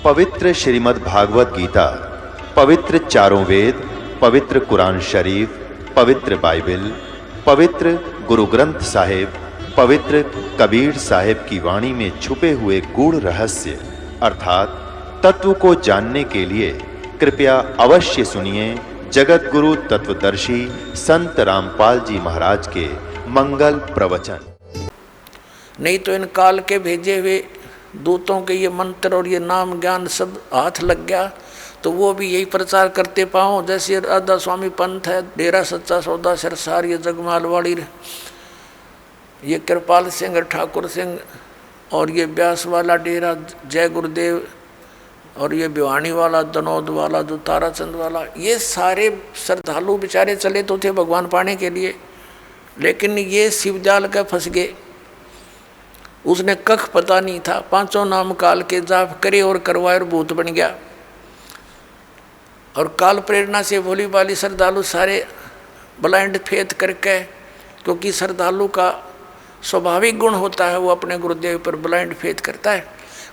पवित्र श्रीमद् भागवत गीता, पवित्र चारों वेद, पवित्र कुरान शरीफ, पवित्र बाइबल, पवित्र गुरु ग्रंथ साहिब, पवित्र कबीर साहिब की वाणी में छुपे हुए गूढ़ रहस्य अर्थात तत्व को जानने के लिए कृपया अवश्य सुनिए जगत गुरु तत्वदर्शी संत रामपाल जी महाराज के मंगल प्रवचन। नहीं तो इन काल के भेजे हुए दूतों के ये मंत्र और ये नाम ज्ञान सब हाथ लग गया तो वो भी यही प्रचार करते पाओ। जैसे राधा स्वामी पंथ है, डेरा सच्चा सौदा सिरसार, ये जगमालवाड़ी, ये कृपाल सिंह ठाकुर सिंह, और ये ब्यास वाला डेरा जय गुरुदेव, और ये भिवानी वाला दनौद वाला जो ताराचंद वाला, ये सारे श्रद्धालु बेचारे चले तो थे भगवान पाने के लिए, लेकिन ये शिवजाल का फंस गए। उसने कख पता नहीं था, पांचों नाम काल के जाप करे और करवाए और भूत बन गया। और काल प्रेरणा से भोली भाली श्रद्धालु सारे ब्लाइंड फेथ करके, क्योंकि श्रद्धालु का स्वाभाविक गुण होता है वो अपने गुरुदेव पर ब्लाइंड फेथ करता है,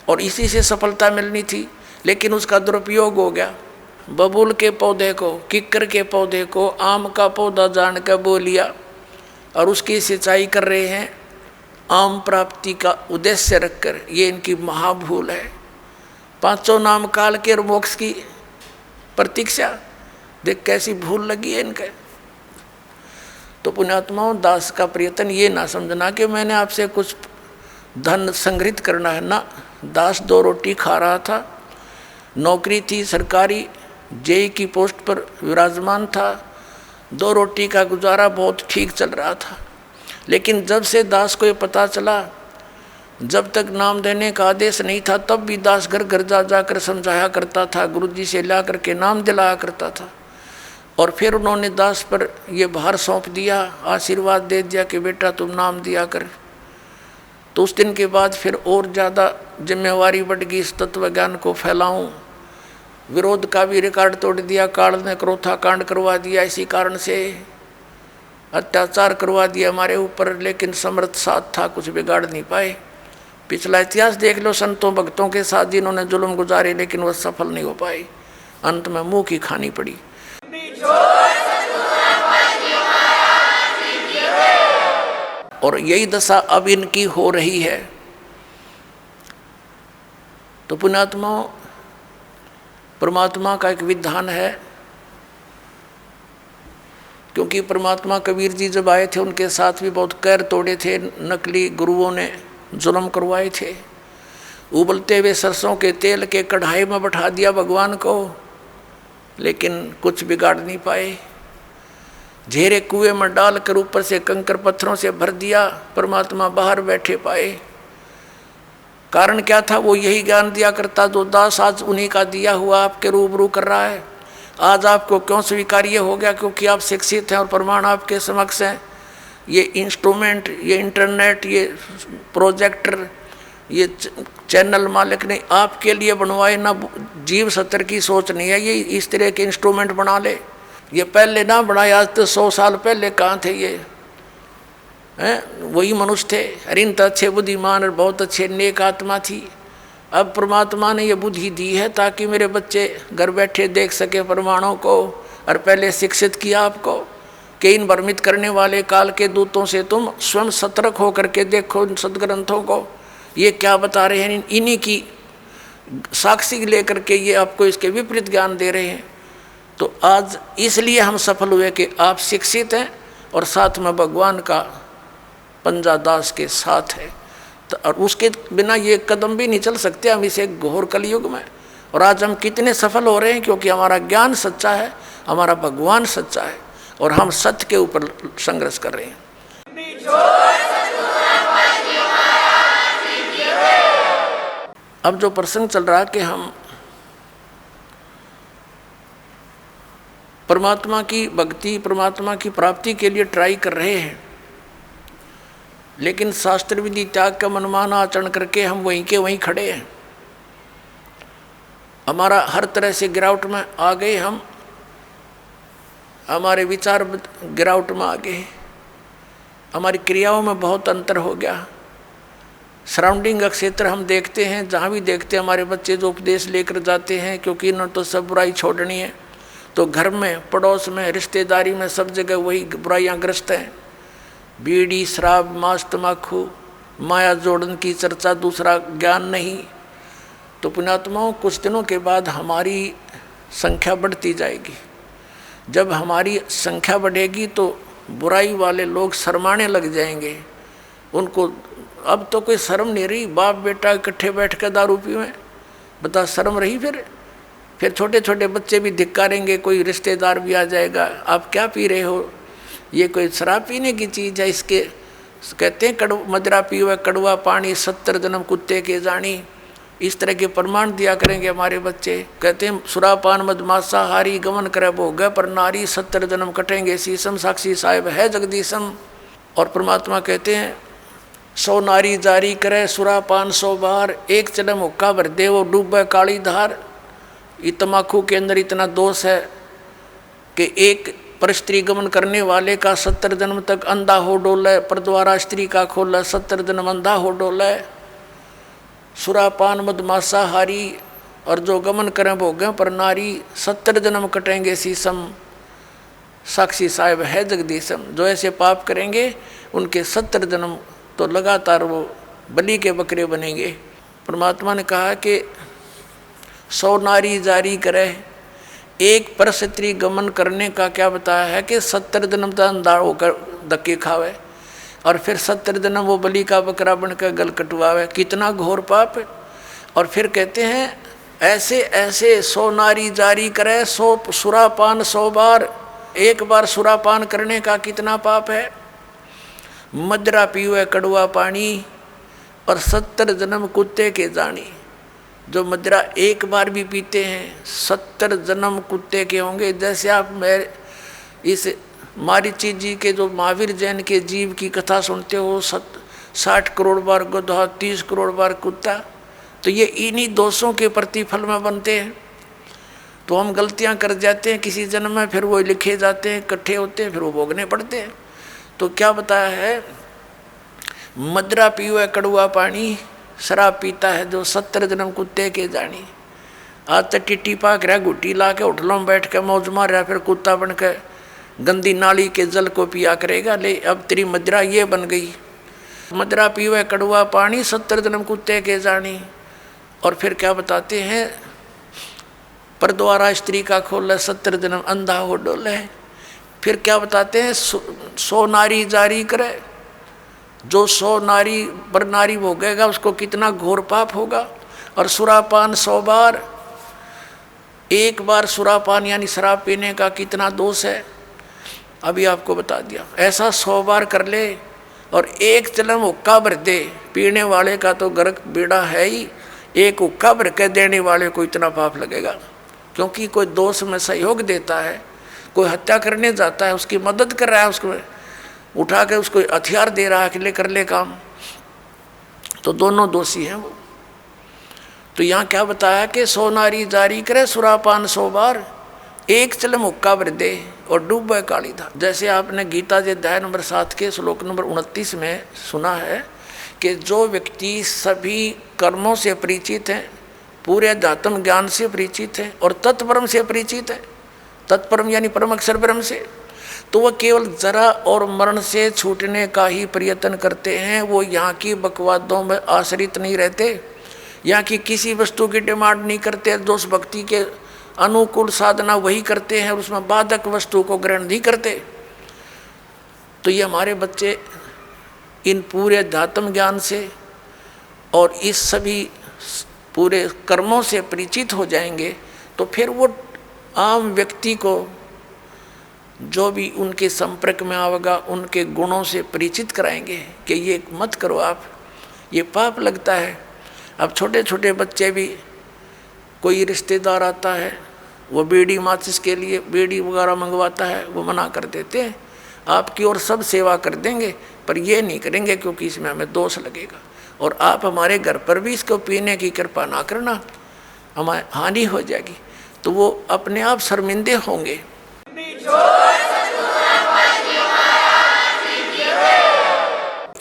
और इसी से सफलता मिलनी थी, लेकिन उसका दुरुपयोग हो गया। बबूल के पौधे को, किक्कर के पौधे को आम का पौधा जान कर बो लिया और उसकी सिंचाई कर रहे हैं आम प्राप्ति का उद्देश्य रखकर। ये इनकी महाभूल है। पांचों नाम काल के मोक्ष की प्रतीक्षा, देख कैसी भूल लगी है इनके। तो पुण्यात्माओं, दास का प्रयत्न ये ना समझना कि मैंने आपसे कुछ धन संग्रहित करना है ना। दास दो रोटी खा रहा था, नौकरी थी सरकारी, जेई की पोस्ट पर विराजमान था, दो रोटी का गुजारा बहुत ठीक चल रहा था। लेकिन जब से दास को ये पता चला, जब तक नाम देने का आदेश नहीं था तब भी दास घर घर जा जाकर समझाया करता था, गुरुजी से ला करके नाम दिलाया करता था। और फिर उन्होंने दास पर यह भार सौंप दिया, आशीर्वाद दे दिया कि बेटा तुम नाम दिया कर। तो उस दिन के बाद फिर और ज़्यादा जिम्मेवारी बढ़ गई, इस तत्व ज्ञान को फैलाऊं। विरोध का भी रिकॉर्ड तोड़ दिया, काल ने क्रोथा कांड करवा दिया, इसी कारण से अत्याचार करवा दिया हमारे ऊपर, लेकिन समर्थ साथ था, कुछ बिगाड़ नहीं पाए। पिछला इतिहास देख लो संतों भक्तों के साथ जिन्होंने जुल्म गुजारे, लेकिन वह सफल नहीं हो पाए, अंत में मुंह की खानी पड़ी। और यही दशा अब इनकी हो रही है। तो पुण्यात्माओं, परमात्मा का एक विधान है, क्योंकि परमात्मा कबीर जी जब आए थे उनके साथ भी बहुत कैर तोड़े थे, नकली गुरुओं ने जुल्म करवाए थे। उबलते हुए सरसों के तेल के कढ़ाई में बैठा दिया भगवान को, लेकिन कुछ बिगाड़ नहीं पाए। झेरे कुएं में डालकर ऊपर से कंकर पत्थरों से भर दिया, परमात्मा बाहर बैठे पाए। कारण क्या था? वो यही ज्ञान दिया करता जो दास आज उन्हीं का दिया हुआ आपके रूबरू कर रहा है। आज आपको क्यों स्वीकार्य हो गया? क्योंकि आप शिक्षित हैं और प्रमाण आपके समक्ष हैं। ये इंस्ट्रूमेंट, ये इंटरनेट, ये प्रोजेक्टर, ये चैनल मालिक ने आपके लिए बनवाए ना। जीव सत्तर की सोच नहीं है ये इस तरह के इंस्ट्रूमेंट बना ले। ये पहले ना बनाए, आज तो 100 साल पहले कहाँ थे ये हैं? वही मनुष्य थे। अरिन तो अच्छे बुद्धिमान और बहुत अच्छे नेक आत्मा थी। अब परमात्मा ने ये बुद्धि दी है ताकि मेरे बच्चे घर बैठे देख सके प्रमाणों को, और पहले शिक्षित किया आपको कि इन भ्रमित करने वाले काल के दूतों से तुम स्वयं सतर्क होकर के देखो इन सदग्रंथों को, ये क्या बता रहे हैं। इन्हीं की साक्षी लेकर के ये आपको इसके विपरीत ज्ञान दे रहे हैं। तो आज इसलिए हम सफल हुए कि आप शिक्षित हैं और साथ में भगवान का पंजा दास के साथ है। तो और उसके बिना ये कदम भी नहीं चल सकते हम इसे घोर कलयुग में। और आज हम कितने सफल हो रहे हैं? क्योंकि हमारा ज्ञान सच्चा है, हमारा भगवान सच्चा है, और हम सत्य के ऊपर संघर्ष कर रहे हैं। अब जो प्रसंग चल रहा है कि हम परमात्मा की भक्ति, परमात्मा की प्राप्ति के लिए ट्राई कर रहे हैं, लेकिन शास्त्र विधि त्याग का मनमाना आचरण करके हम वहीं के वहीं खड़े हैं। हमारा हर तरह से गिरावट में आ गए, हम हमारे विचार गिरावट में आ गए, हमारी क्रियाओं में बहुत अंतर हो गया। सराउंडिंग का क्षेत्र हम देखते हैं, जहाँ भी देखते हैं हमारे बच्चे जो उपदेश लेकर जाते हैं, क्योंकि इन्होंने तो सब बुराई छोड़नी है, तो घर में, पड़ोस में, रिश्तेदारी में, सब जगह वही बुराइयाँ ग्रस्त हैं। बीड़ी, शराब, मांस, तम्बाकू, माया जोड़न की चर्चा, दूसरा ज्ञान नहीं। तो पुण्यात्माओं, कुछ दिनों के बाद हमारी संख्या बढ़ती जाएगी। जब हमारी संख्या बढ़ेगी तो बुराई वाले लोग शर्माने लग जाएंगे। उनको अब तो कोई शर्म नहीं रही, बाप बेटा इकट्ठे बैठ कर दारू पीवें, बता शर्म रही? फिर छोटे छोटे बच्चे भी धिक्कारेंगे, कोई रिश्तेदार भी आ जाएगा, आप क्या पी रहे हो, ये कोई शराब पीने की चीज़ है? इसके कहते हैं मदिरा पीवे कड़वा पानी, 70 जन्म कुत्ते के जानी। इस तरह के प्रमाण दिया करेंगे हमारे बच्चे। कहते हैं सुरापान मदमासा हारी गमन करे भोग पर नारी, 70 जन्म कटेंगे शीशम, साक्षी साहेब है जगदीशम। और परमात्मा कहते हैं 100 नारी जारी करे सुरापान 100 बार, एक जन्म हुक्का भर दे वो डूबे काली धार। ये तम्बाकू के अंदर इतना दोष है कि एक पर स्त्री गमन करने वाले का 70 जन्म तक अंधा हो डोले, पर द्वारा स्त्री का खोला 70 जन्म अंधा हो डोले। सुरापान मदमासा हारी, और जो गमन करें भोगें पर नारी, 70 जन्म कटेंगे शीशम, साक्षी साहेब है जगदीशम। जो ऐसे पाप करेंगे उनके 70 जन्म तो लगातार वो बलि के बकरे बनेंगे। परमात्मा ने कहा कि 100 नारी जारी करे, एक पर स्त्री गमन करने का क्या बताया है कि 70 जन्म तक अंधा होकर धक्के खावे, और फिर 70 जन्म वो बलि का बकरा बनकर गल कटवावे। कितना घोर पाप है। और फिर कहते हैं ऐसे ऐसे 100 नारी जारी करे, 100 सुरापान 100 बार, एक बार सुरापान करने का कितना पाप है। मदिरा पीवे कड़वा पानी, और 70 जन्म कुत्ते के जानी। जो मदिरा एक बार भी पीते हैं 70 जन्म कुत्ते के होंगे। जैसे आप मैं इस मारीची जी के जो महावीर जैन के जीव की कथा सुनते हो, 60 करोड़ बार गधा, 30 करोड़ बार कुत्ता, तो ये इन्हीं दोषों के प्रतिफल में बनते हैं। तो हम गलतियां कर जाते हैं किसी जन्म में, फिर वो लिखे जाते हैं, इकट्ठे होते हैं, फिर वो भोगने पड़ते हैं। तो क्या बताया है, मदिरा पीवे कड़वा पानी, शराब पीता है जो 70 जन्म कुत्ते के जानी। आज तक टिट्टी पाक रहा, घुट्टी ला के होटलों में बैठ के मौज मार रहा, फिर कुत्ता बन के गंदी नाली के जल को पिया करेगा। ले अब तेरी मदिरा ये बन गई, मदिरा पीवे कड़वा पानी, 70 जन्म कुत्ते के जानी। और फिर क्या बताते हैं, पर द्वारा स्त्री का खोले 70 जन्म अंधा हो डोले। फिर क्या बताते हैं, 100 नारी जारी करे, जो 100 नारी पर नारी भोगेगा उसको कितना घोर पाप होगा। और सुरापान 100 बार, एक बार सुरापान यानी शराब पीने का कितना दोष है, अभी आपको बता दिया। ऐसा 100 बार कर ले और एक जन्म हुक्का भर दे, पीने वाले का तो गर्क बेड़ा है ही, एक हुक्का भर के देने वाले को इतना पाप लगेगा। क्योंकि कोई दोष में सहयोग देता है, कोई हत्या करने जाता है, उसकी मदद कर रहा है, उसको उठा के उसको हथियार दे रहा है कि ले कर ले काम, तो दोनों दोषी हैं वो। तो यहाँ क्या बताया कि 100 नारी जारी करे सुरापान 100 बार, एक चलम हुक्का भर दे और डूबे काली धार। जैसे आपने गीता जी अध्याय नंबर 7 के श्लोक नंबर 29 में सुना है कि जो व्यक्ति सभी कर्मों से परिचित हैं, पूरे अध्यात्म ज्ञान से परिचित है और तत्परम से परिचित है, तत्परम यानी परम अक्षर ब्रह्म से, तो वह केवल जरा और मरण से छूटने का ही प्रयत्न करते हैं। वो यहाँ की बकवादों में आश्रित नहीं रहते, यहाँ की किसी वस्तु की डिमांड नहीं करते, दोष भक्ति के अनुकूल साधना वही करते हैं, उसमें बाधक वस्तु को ग्रहण नहीं करते। तो ये हमारे बच्चे इन पूरे अध्यात्म ज्ञान से और इस सभी पूरे कर्मों से परिचित हो जाएंगे, तो फिर वो आम व्यक्ति को जो भी उनके संपर्क में आवेगा उनके गुणों से परिचित कराएंगे कि ये मत करो आप, ये पाप लगता है। अब छोटे छोटे बच्चे भी, कोई रिश्तेदार आता है, वो बीड़ी माचिस के लिए बीड़ी वगैरह मंगवाता है, वो मना कर देते हैं, आपकी और सब सेवा कर देंगे पर ये नहीं करेंगे क्योंकि इसमें हमें दोष लगेगा, और आप हमारे घर पर भी इसको पीने की कृपा ना करना, हमारी हानि हो जाएगी। तो वो अपने आप शर्मिंदे होंगे।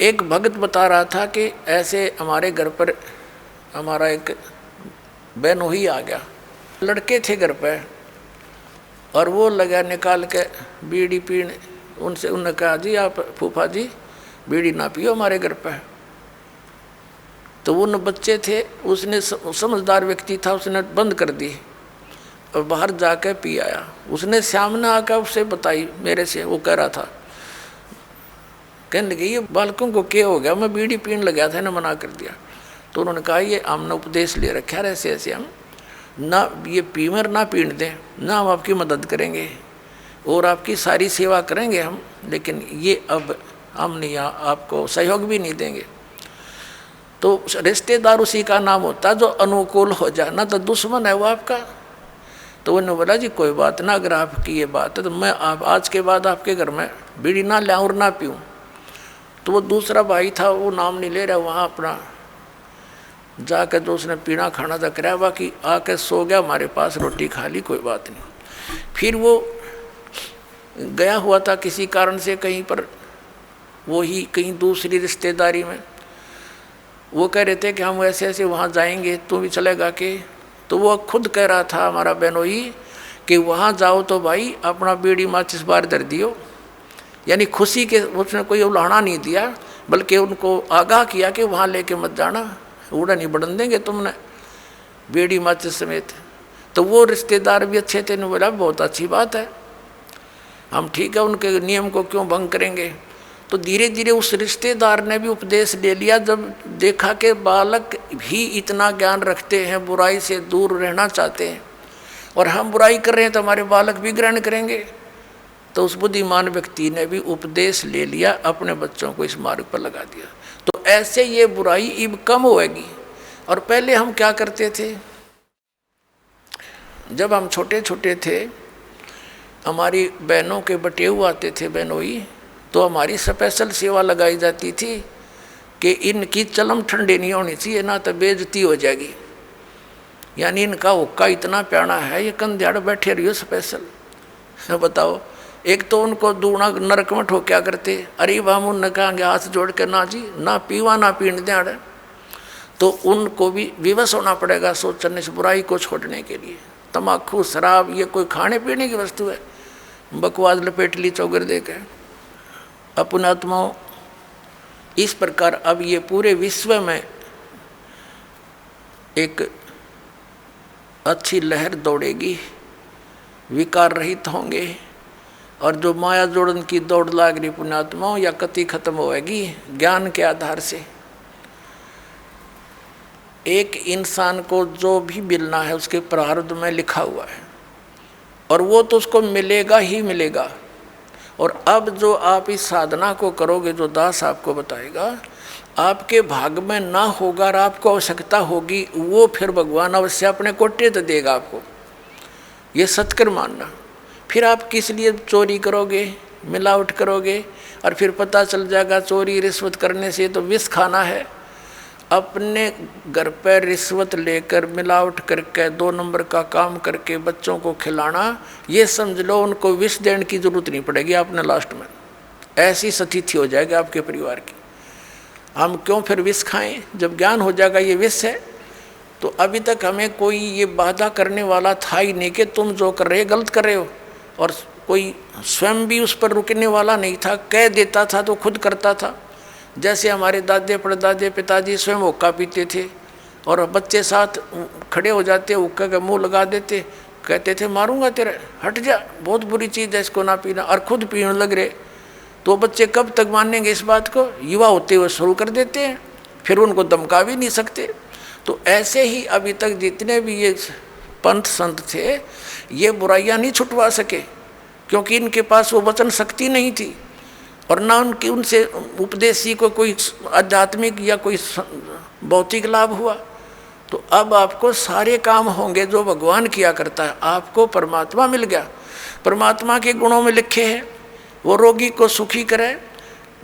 एक भगत बता रहा था कि ऐसे हमारे घर पर हमारा एक बहनोई आ गया, लड़के थे घर पे, और वो लगा निकाल के बीड़ी पीने। उनसे उन्होंने कहा जी आप फूफा जी बीड़ी ना पियो हमारे घर पे। तो वो न बच्चे थे, उसने समझदार व्यक्ति था, उसने बंद कर दी और बाहर जाकर पी आया। उसने सामने आकर उसे बताई मेरे से, वो कह रहा था, कहने लगे ये बालकों को क्या हो गया, मैं बीड़ी पीने लगा था ना मना कर दिया। तो उन्होंने कहा ये हमने उपदेश ले रखा है ऐसे ऐसे, हम ना ये पीमर ना पीने दें, ना हम आपकी मदद करेंगे और आपकी सारी सेवा करेंगे हम, लेकिन ये अब हम नहीं आपको सहयोग भी नहीं देंगे। तो रिश्तेदार उसी का नाम होता है जो अनुकूल हो जाए, ना तो दुश्मन है वो आपका। तो उन्होंने बोला जी कोई बात ना, अगर आपकी ये बात है तो मैं आप आज के बाद आपके घर में बीड़ी ना लाऊं और ना पीऊँ। तो वो दूसरा भाई था, वो नाम नहीं ले रहा, वहाँ अपना जाकर जो उसने पीना खाना था कराया, बाकी आकर सो गया हमारे पास, रोटी खा ली, कोई बात नहीं। फिर वो गया हुआ था किसी कारण से कहीं पर, वो ही कहीं दूसरी रिश्तेदारी में। वो कह रहे थे कि हम ऐसे ऐसे वहाँ जाएंगे, तू भी चलेगा कि? तो वो खुद कह रहा था हमारा बहनोई कि वहाँ जाओ तो भाई अपना बीड़ी माचिस बाहर धर दियो, यानी खुशी के उसने कोई उलाहना नहीं दिया, बल्कि उनको आगाह किया कि वहाँ लेके मत जाना, उड़ा नहीं बढ़न देंगे तुमने बीड़ी माचिस समेत। तो वो रिश्तेदार भी अच्छे थे, ने बोला बहुत अच्छी बात है, हम ठीक है, उनके नियम को क्यों भंग करेंगे। तो धीरे धीरे उस रिश्तेदार ने भी उपदेश ले लिया, जब देखा कि बालक भी इतना ज्ञान रखते हैं, बुराई से दूर रहना चाहते हैं, और हम बुराई कर रहे हैं तो हमारे बालक भी ग्रहण करेंगे। तो उस बुद्धिमान व्यक्ति ने भी उपदेश ले लिया, अपने बच्चों को इस मार्ग पर लगा दिया। तो ऐसे ये बुराई अब कम होएगी। और पहले हम क्या करते थे, जब हम छोटे छोटे थे, हमारी बहनों के बटेऊ आते थे बहनोई, तो हमारी स्पेशल सेवा लगाई जाती थी कि इनकी चलम ठंडी नहीं होनी चाहिए, ना तो बेइज्जती हो जाएगी, यानी इनका हुक्का इतना प्यारा है, ये कंध्याड़ बैठे रहियो स्पेशल। बताओ, एक तो उनको दूना नरक में ठोक्या करते, अरे हम उनने कहेंगे हाथ जोड़ के ना जी ना पीवा ना पीने दें, तो उनको भी विवश होना पड़ेगा सोचने से बुराई को छोड़ने के लिए। तम्बाकू शराब ये कोई खाने पीने की वस्तु है, बकवास लपेट ली चौगर दे के। अपने आत्माओं, इस प्रकार अब ये पूरे विश्व में एक अच्छी लहर दौड़ेगी, विकार रहित होंगे, और जो माया जोड़न की दौड़ लाग रही पुण्यात्माओं या कति खत्म होएगी ज्ञान के आधार से। एक इंसान को जो भी मिलना है उसके प्रारब्ध में लिखा हुआ है, और वो तो उसको मिलेगा ही मिलेगा। और अब जो आप इस साधना को करोगे, जो दास आपको बताएगा, आपके भाग में ना होगा और आपको आवश्यकता होगी, वो फिर भगवान अवश्य अपने कोटे तो देगा आपको, ये सत्कर मानना। फिर आप किस लिए चोरी करोगे, मिलावट करोगे, और फिर पता चल जाएगा चोरी रिश्वत करने से तो विष खाना है। अपने घर पर रिश्वत लेकर मिलावट करके 2 नंबर का काम करके बच्चों को खिलाना, ये समझ लो उनको विष देने की जरूरत नहीं पड़ेगी आपने लास्ट में, ऐसी स्थिति हो जाएगी आपके परिवार की। हम क्यों फिर विष खाएं, जब ज्ञान हो जाएगा ये विष है। तो अभी तक हमें कोई ये बाधा करने वाला था ही नहीं कि तुम जो कर रहे गलत कर रहे हो, और कोई स्वयं भी उस पर रुकने वाला नहीं था, कह देता था तो खुद करता था। जैसे हमारे दादे परदादे पिताजी स्वयं हुक्का पीते थे, और बच्चे साथ खड़े हो जाते, हुक्का का मुंह लगा देते, कहते थे मारूंगा तेरे, हट जा, बहुत बुरी चीज़ है इसको ना पीना, और खुद पीने लग रहे। तो बच्चे कब तक मानेंगे इस बात को, युवा होते हुए शुरू कर देते हैं, फिर उनको धमका भी नहीं सकते। तो ऐसे ही अभी तक जितने भी ये पंथ संत थे, ये बुराइयां नहीं छुटवा सके, क्योंकि इनके पास वो वचन शक्ति नहीं थी, और ना उनकी उनसे उपदेशी को कोई आध्यात्मिक या कोई भौतिक लाभ हुआ। तो अब आपको सारे काम होंगे जो भगवान किया करता है। आपको परमात्मा मिल गया, परमात्मा के गुणों में लिखे हैं, वो रोगी को सुखी करे,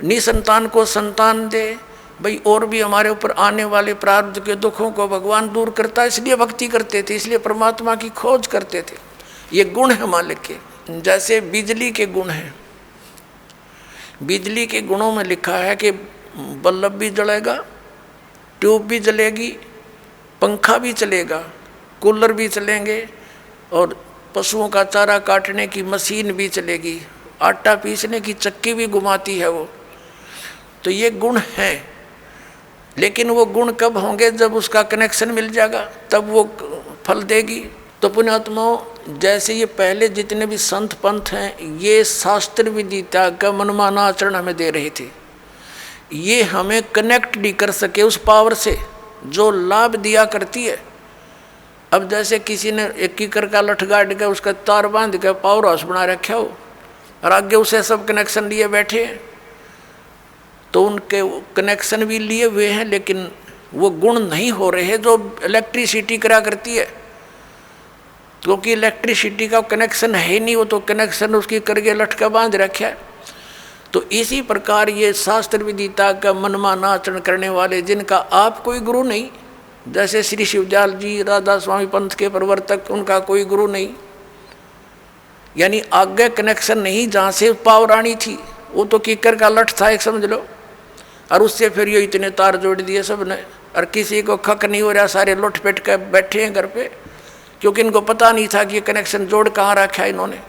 निसंतान को संतान दे, भाई और भी हमारे ऊपर आने वाले प्रारब्ध के दुखों को भगवान दूर करता है, इसलिए भक्ति करते थे, इसलिए परमात्मा की खोज करते थे। ये गुण है मालिक के, जैसे बिजली के गुण हैं। बिजली के गुणों में लिखा है कि बल्ब भी जलेगा, ट्यूब भी जलेगी, पंखा भी चलेगा, कूलर भी चलेंगे और पशुओं का चारा काटने की मशीन भी चलेगी, आटा पीसने की चक्की भी घुमाती है वो। तो ये गुण है, लेकिन वो गुण कब होंगे? जब उसका कनेक्शन मिल जाएगा, तब वो फल देगी। तो पुण्यात्माओं, जैसे ये पहले जितने भी संत पंथ हैं, ये शास्त्र विधि त्याग का मनमाना आचरण हमें दे रहे थे। ये हमें कनेक्ट नहीं कर सके उस पावर से जो लाभ दिया करती है। अब जैसे किसी ने एक कीकर का लठ गाड़ के उसका तार बांध के पावर हाउस बना रखा हो और आगे उसे सब कनेक्शन लिए बैठे हैं, तो उनके कनेक्शन भी लिए हुए हैं, लेकिन वो गुण नहीं हो रहे जो इलेक्ट्रिसिटी करा करती है, क्योंकि इलेक्ट्रिसिटी का कनेक्शन है नहीं, वो तो कनेक्शन उसकी करके लटका बांध रखा है। तो इसी प्रकार ये शास्त्र विदिता का मनमाना आचरण करने वाले, जिनका आप कोई गुरु नहीं, जैसे श्री शिवदयाल जी राधा स्वामी पंथ के प्रवर्तक, उनका कोई गुरु नहीं, यानी आगे कनेक्शन नहीं जहाँ से पावर आनी थी, वो तो कीकर का लठ था एक, समझ लो, और उससे फिर ये इतने तार जोड़ दिए सब ने, और किसी को खक नहीं हो रहा, सारे लुट पेट कर बैठे हैं घर पे, क्योंकि इनको पता नहीं था कि ये कनेक्शन जोड़ कहाँ रखा है इन्होंने।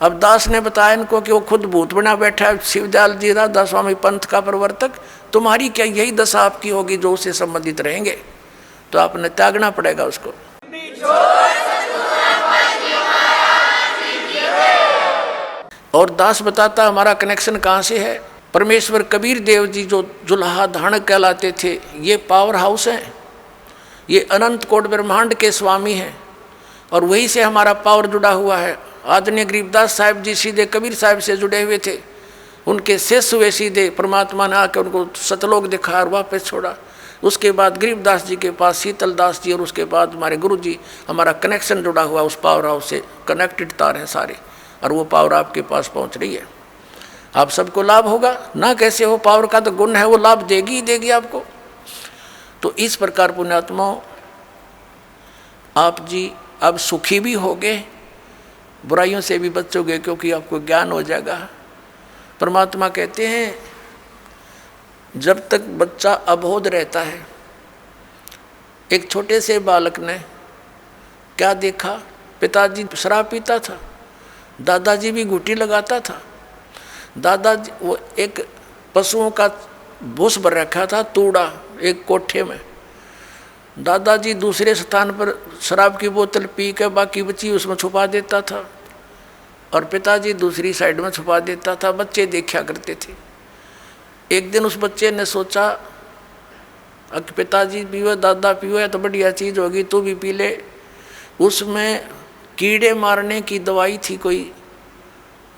अब दास ने बताया इनको कि वो खुद भूत बना बैठा है, शिवदयाल जी राधा स्वामी पंथ का प्रवर्तक, तुम्हारी क्या यही दशा आपकी होगी जो उससे संबंधित रहेंगे? तो आपने त्यागना पड़ेगा उसको। और दास बताता हमारा कनेक्शन कहाँ से है। परमेश्वर कबीर देव जी जो जुल्हा धारण कहलाते थे, ये पावर हाउस हैं, ये अनंत कोट ब्रह्मांड के स्वामी हैं, और वहीं से हमारा पावर जुड़ा हुआ है। आदरणीय गरीबदास साहिब जी सीधे कबीर साहिब से जुड़े हुए थे, उनके शिष्य हुए सीधे, परमात्मा ने आकर उनको सतलोक दिखाया और वापस छोड़ा। उसके बाद गरीबदास जी के पास शीतल दास जी, और उसके बाद हमारे गुरु जी, हमारा कनेक्शन जुड़ा हुआ उस पावर हाउस से, कनेक्टेड तार हैं सारे, और वो पावर आपके पास पहुंच रही है। आप सबको लाभ होगा ना, कैसे हो, पावर का तो गुण है, वो लाभ देगी ही देगी आपको। तो इस प्रकार पुण्यात्माओं, आप जी अब सुखी भी होगे, बुराइयों से भी बचोगे, क्योंकि आपको ज्ञान हो जाएगा। परमात्मा कहते हैं जब तक बच्चा अबोध रहता है, एक छोटे से बालक ने क्या देखा, पिताजी शराब पीता था, दादाजी भी घुट्टी लगाता था, दादाजी वो एक पशुओं का भूस भर रखा था तूड़ा एक कोठे में, दादाजी दूसरे स्थान पर शराब की बोतल पी के बाकी बची उसमें छुपा देता था, और पिताजी दूसरी साइड में छुपा देता था। बच्चे देखा करते थे। एक दिन उस बच्चे ने सोचा कि पिताजी पीवे, दादा पीवे तो बढ़िया चीज़ होगी, तू भी पी ले। उसमें कीड़े मारने की दवाई थी, कोई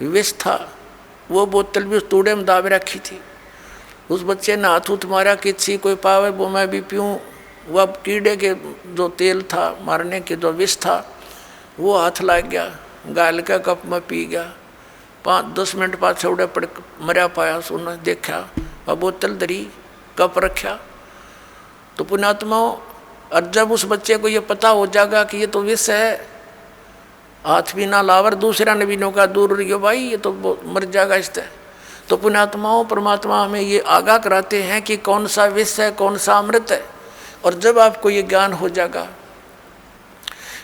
विष था, वो बोतल भी उस तूड़े में दाबे रखी थी। उस बच्चे ने हाथ उठ मारा कि छी कोई पावे वो मैं भी पीऊँ। वह कीड़े के जो तेल था, मारने के जो विष था, वो हाथ लग गया, गाल का कप में पी गया। 5-10 मिनट बाद छौड़े पड़ मरा पाया। सुना देखा वह बोतल धरी, कप रखा। तो पुण्यात्माओं, और जब उस बच्चे को ये पता हो जाएगा कि ये तो विष है, हाथ भी ना लावर, दूसरा ने भी नौका दूर रहियो भाई, ये तो मर जाएगा इससे। तो पुण्यात्माओं, परमात्मा हमें ये आगाह कराते हैं कि कौन सा विष है, कौन सा अमृत है। और जब आपको ये ज्ञान हो जाएगा,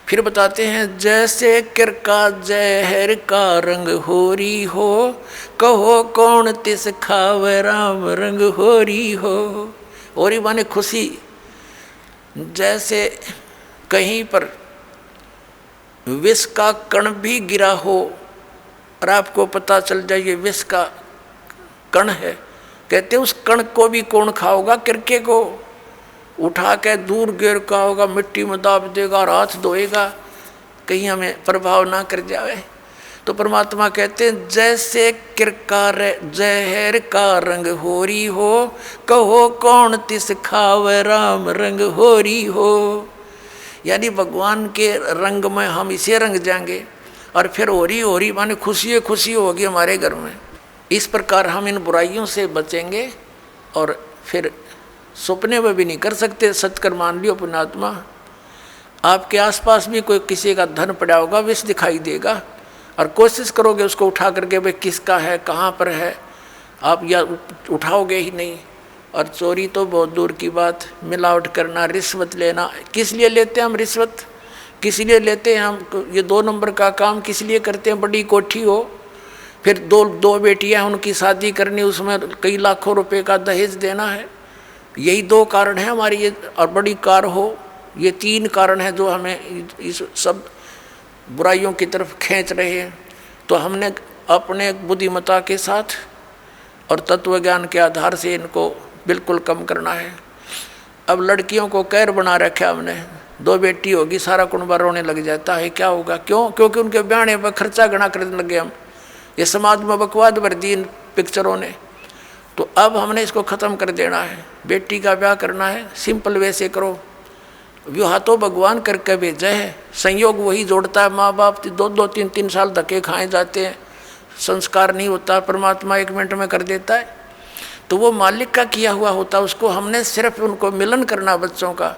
फिर बताते हैं जैसे किर का जहर का रंग होरी हो, कहो कौन तिस खावे राम रंग होरी हो। होरी माने खुशी। जैसे कहीं पर विष का कण भी गिरा हो और आपको पता चल जाए ये विष का कण है, कहते उस कण को भी कौन खाओगा, किरके को उठा के दूर गिर का होगा, मिट्टी में दाब देगा और हाथ धोएगा, कहीं हमें प्रभाव ना कर जाए। तो परमात्मा कहते हैं जैसे किरकार जहर का रंग होरी हो, कहो कौन तिस खावे राम रंग होरी हो। यानी भगवान के रंग में हम इसे रंग जाएंगे, और फिर होरी होरी माने खुशी खुशी होगी हमारे घर में। इस प्रकार हम इन बुराइयों से बचेंगे, और फिर सपने में भी नहीं कर सकते। सत्कर मान लियो पुण्यात्मा, आपके आसपास भी कोई किसी का धन पड़ा होगा, विष दिखाई देगा, और कोशिश करोगे उसको उठा करके भाई किसका है, कहाँ पर है, आप या उठाओगे ही नहीं। और चोरी तो बहुत दूर की बात, मिलावट करना, रिश्वत लेना। किस लिए लेते हैं हम रिश्वत? किस लिए लेते हैं हम ये 2 नंबर का काम? किस लिए करते हैं? बड़ी कोठी हो, फिर दो बेटियां, उनकी शादी करनी, उसमें कई लाखों रुपए का दहेज देना है। यही 2 कारण है हमारी ये। और बड़ी कार हो, ये 3 कारण हैं जो हमें इस सब बुराइयों की तरफ खींच रहे हैं। तो हमने अपने बुद्धिमत्ता के साथ और तत्व ज्ञान के आधार से इनको बिल्कुल कम करना है। अब लड़कियों को कैर बना रखा हमने, 2 बेटी होगी, सारा कुनबा रोने लग जाता है। क्या होगा? क्यों? क्योंकि उनके ब्याह पर खर्चा गणा करने लगे हम। ये समाज में बकवाद भर दी इन पिक्चरों ने। तो अब हमने इसको ख़त्म कर देना है। बेटी का ब्याह करना है, सिंपल वे से करो। विवाह तो भगवान करके भेजा है, संयोग वही जोड़ता है। माँ बाप 2-2, 3-3 साल धक्के खाए जाते हैं, संस्कार नहीं होता, परमात्मा 1 मिनट में कर देता है। तो वो मालिक का किया हुआ होता, उसको हमने सिर्फ उनको मिलन करना बच्चों का,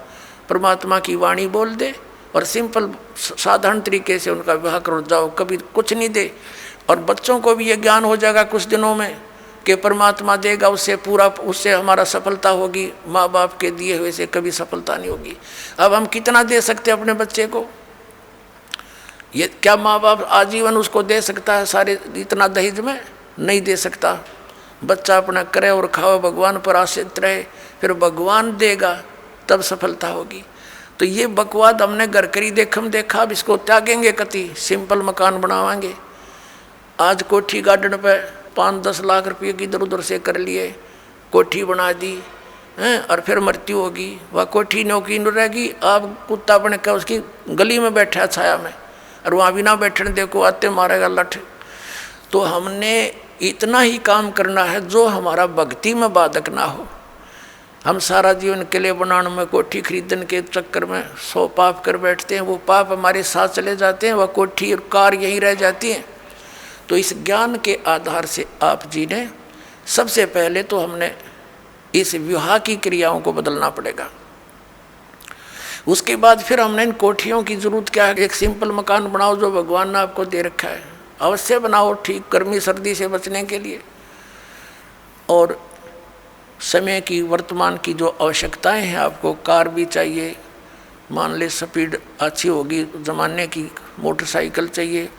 परमात्मा की वाणी बोल दे और सिंपल साधारण तरीके से उनका विवाह करो, जाओ, कभी कुछ नहीं दे। और बच्चों को भी ये ज्ञान हो जाएगा कुछ दिनों में कि परमात्मा देगा, उससे पूरा, उससे हमारा सफलता होगी। माँ बाप के दिए हुए से कभी सफलता नहीं होगी। अब हम कितना दे सकते हैं अपने बच्चे को? ये क्या माँ बाप आजीवन उसको दे सकता है सारे इतना दहेज में? नहीं दे सकता। बच्चा अपना करे और खाओ, भगवान पर आश्रित रहे, फिर भगवान देगा, तब सफलता होगी। तो ये बकवाद हमने घर करी देखम देखा, अब इसको त्यागेंगे कति? सिंपल मकान बनावाएंगे। आज कोठी गार्डन पे 5-10 लाख रुपये की इधर उधर से कर लिए, कोठी बना दी हैं, और फिर मृत्यु होगी, वह कोठी नौकी न रहेगी। आप कुत्ता बन के उसकी गली में बैठा छाया में, और वहाँ भी ना बैठने देखो, आते मारेगा लठ। तो हमने इतना ही काम करना है जो हमारा भक्ति में बाधक ना हो। हम सारा जीवन किले बनाने में, कोठी खरीदने के चक्कर में 100 पाप कर बैठते हैं। वो पाप हमारे साथ चले जाते हैं, वह कोठी और कार यहीं रह जाती हैं। तो इस ज्ञान के आधार से आप जी ने सबसे पहले तो हमने इस विवाह की क्रियाओं को बदलना पड़ेगा। उसके बाद फिर हमने इन कोठियों की जरूरत क्या है? एक सिंपल मकान बनाओ जो भगवान ने आपको दे रखा है, अवश्य बनाओ, ठीक, गर्मी सर्दी से बचने के लिए। और समय की, वर्तमान की जो आवश्यकताएं हैं, आपको कार भी चाहिए, मान ले स्पीड अच्छी होगी ज़माने की, मोटरसाइकिल चाहिए।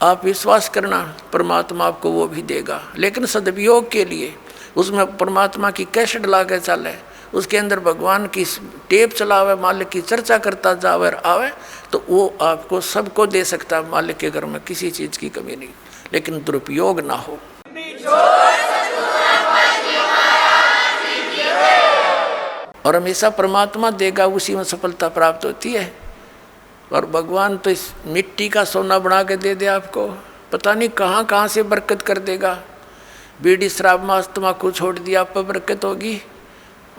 आप विश्वास करना, परमात्मा आपको वो भी देगा, लेकिन सदुपयोग के लिए उसमें परमात्मा की कैसेट ला के चले, उसके अंदर भगवान की टेप चलावे, मालिक की चर्चा करता जावे और आवे, तो वो आपको सबको दे सकता है। मालिक के घर में किसी चीज़ की कमी नहीं, लेकिन दुरुपयोग ना हो। और हमेशा परमात्मा देगा, उसी में सफलता प्राप्त होती है। और भगवान तो इस मिट्टी का सोना बना के दे दे आपको, पता नहीं कहाँ कहाँ से बरकत कर देगा। बीड़ी शराब मांस तम्बाकू छोड़ दिया, आप पर बरकत होगी।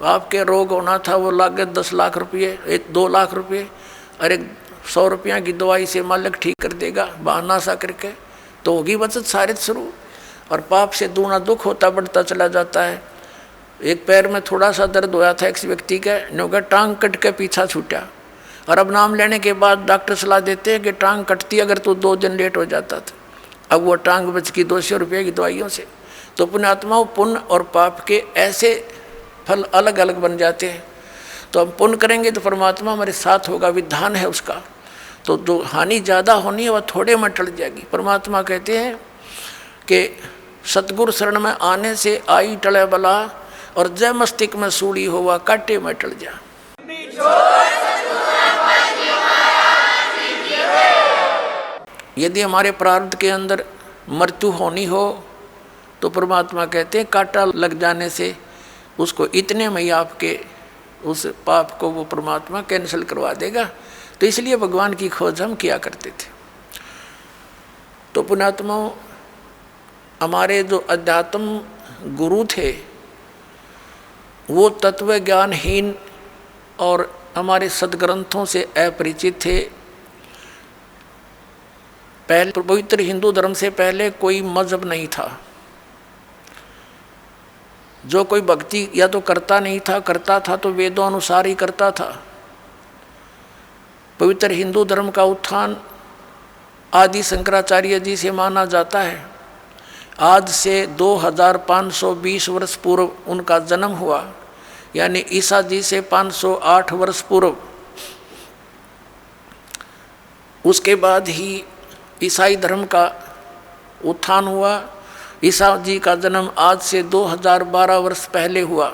आपके रोग होना था वो लागत 10 लाख रुपये, 2 लाख रुपये, और 100 रुपया की दवाई से मालिक ठीक कर देगा, बहाना सा करके, तो होगी बचत सारे शुरू। और पाप से दूना दुख होता बढ़ता चला जाता है। एक पैर में थोड़ा सा दर्द होया था एक व्यक्ति का, न्योगा टांग कट के पीछा छूटा, और अब नाम लेने के बाद डॉक्टर सलाह देते हैं कि टांग कटती अगर तो 2 दिन लेट हो जाता था। अब वो टांग बच की 200 रुपये की दवाइयों से। तो पुण्यात्माओं, पुण्य और पाप के ऐसे फल अलग अलग बन जाते हैं। तो हम पुण्य करेंगे तो परमात्मा हमारे साथ होगा, विधान है उसका। तो जो हानि ज़्यादा होनी है वह थोड़े में टल जाएगी। परमात्मा कहते हैं कि सतगुरु शरण में आने से आई टले बला, और जय मस्तिष्क में सूड़ी हुआ काटे में टल जा। यदि हमारे प्रारब्ध के अंदर मृत्यु होनी हो तो परमात्मा कहते हैं कांटा लग जाने से उसको इतने में ही आपके उस पाप को वो परमात्मा कैंसिल करवा देगा। तो इसलिए भगवान की खोज हम किया करते थे। तो पुण्यात्माओं, हमारे जो अध्यात्म गुरु थे वो तत्व ज्ञानहीन और हमारे सदग्रंथों से अपरिचित थे। पहले पवित्र हिंदू धर्म से पहले कोई मजहब नहीं था। जो कोई भक्ति या तो करता नहीं था, करता था तो वेदों अनुसार ही करता था। पवित्र हिंदू धर्म का उत्थान आदि शंकराचार्य जी से माना जाता है। आज से 2520 वर्ष पूर्व उनका जन्म हुआ, यानी ईसा जी से 508 वर्ष पूर्व। उसके बाद ही ईसाई धर्म का उत्थान हुआ। ईसा जी का जन्म आज से 2012 वर्ष पहले हुआ,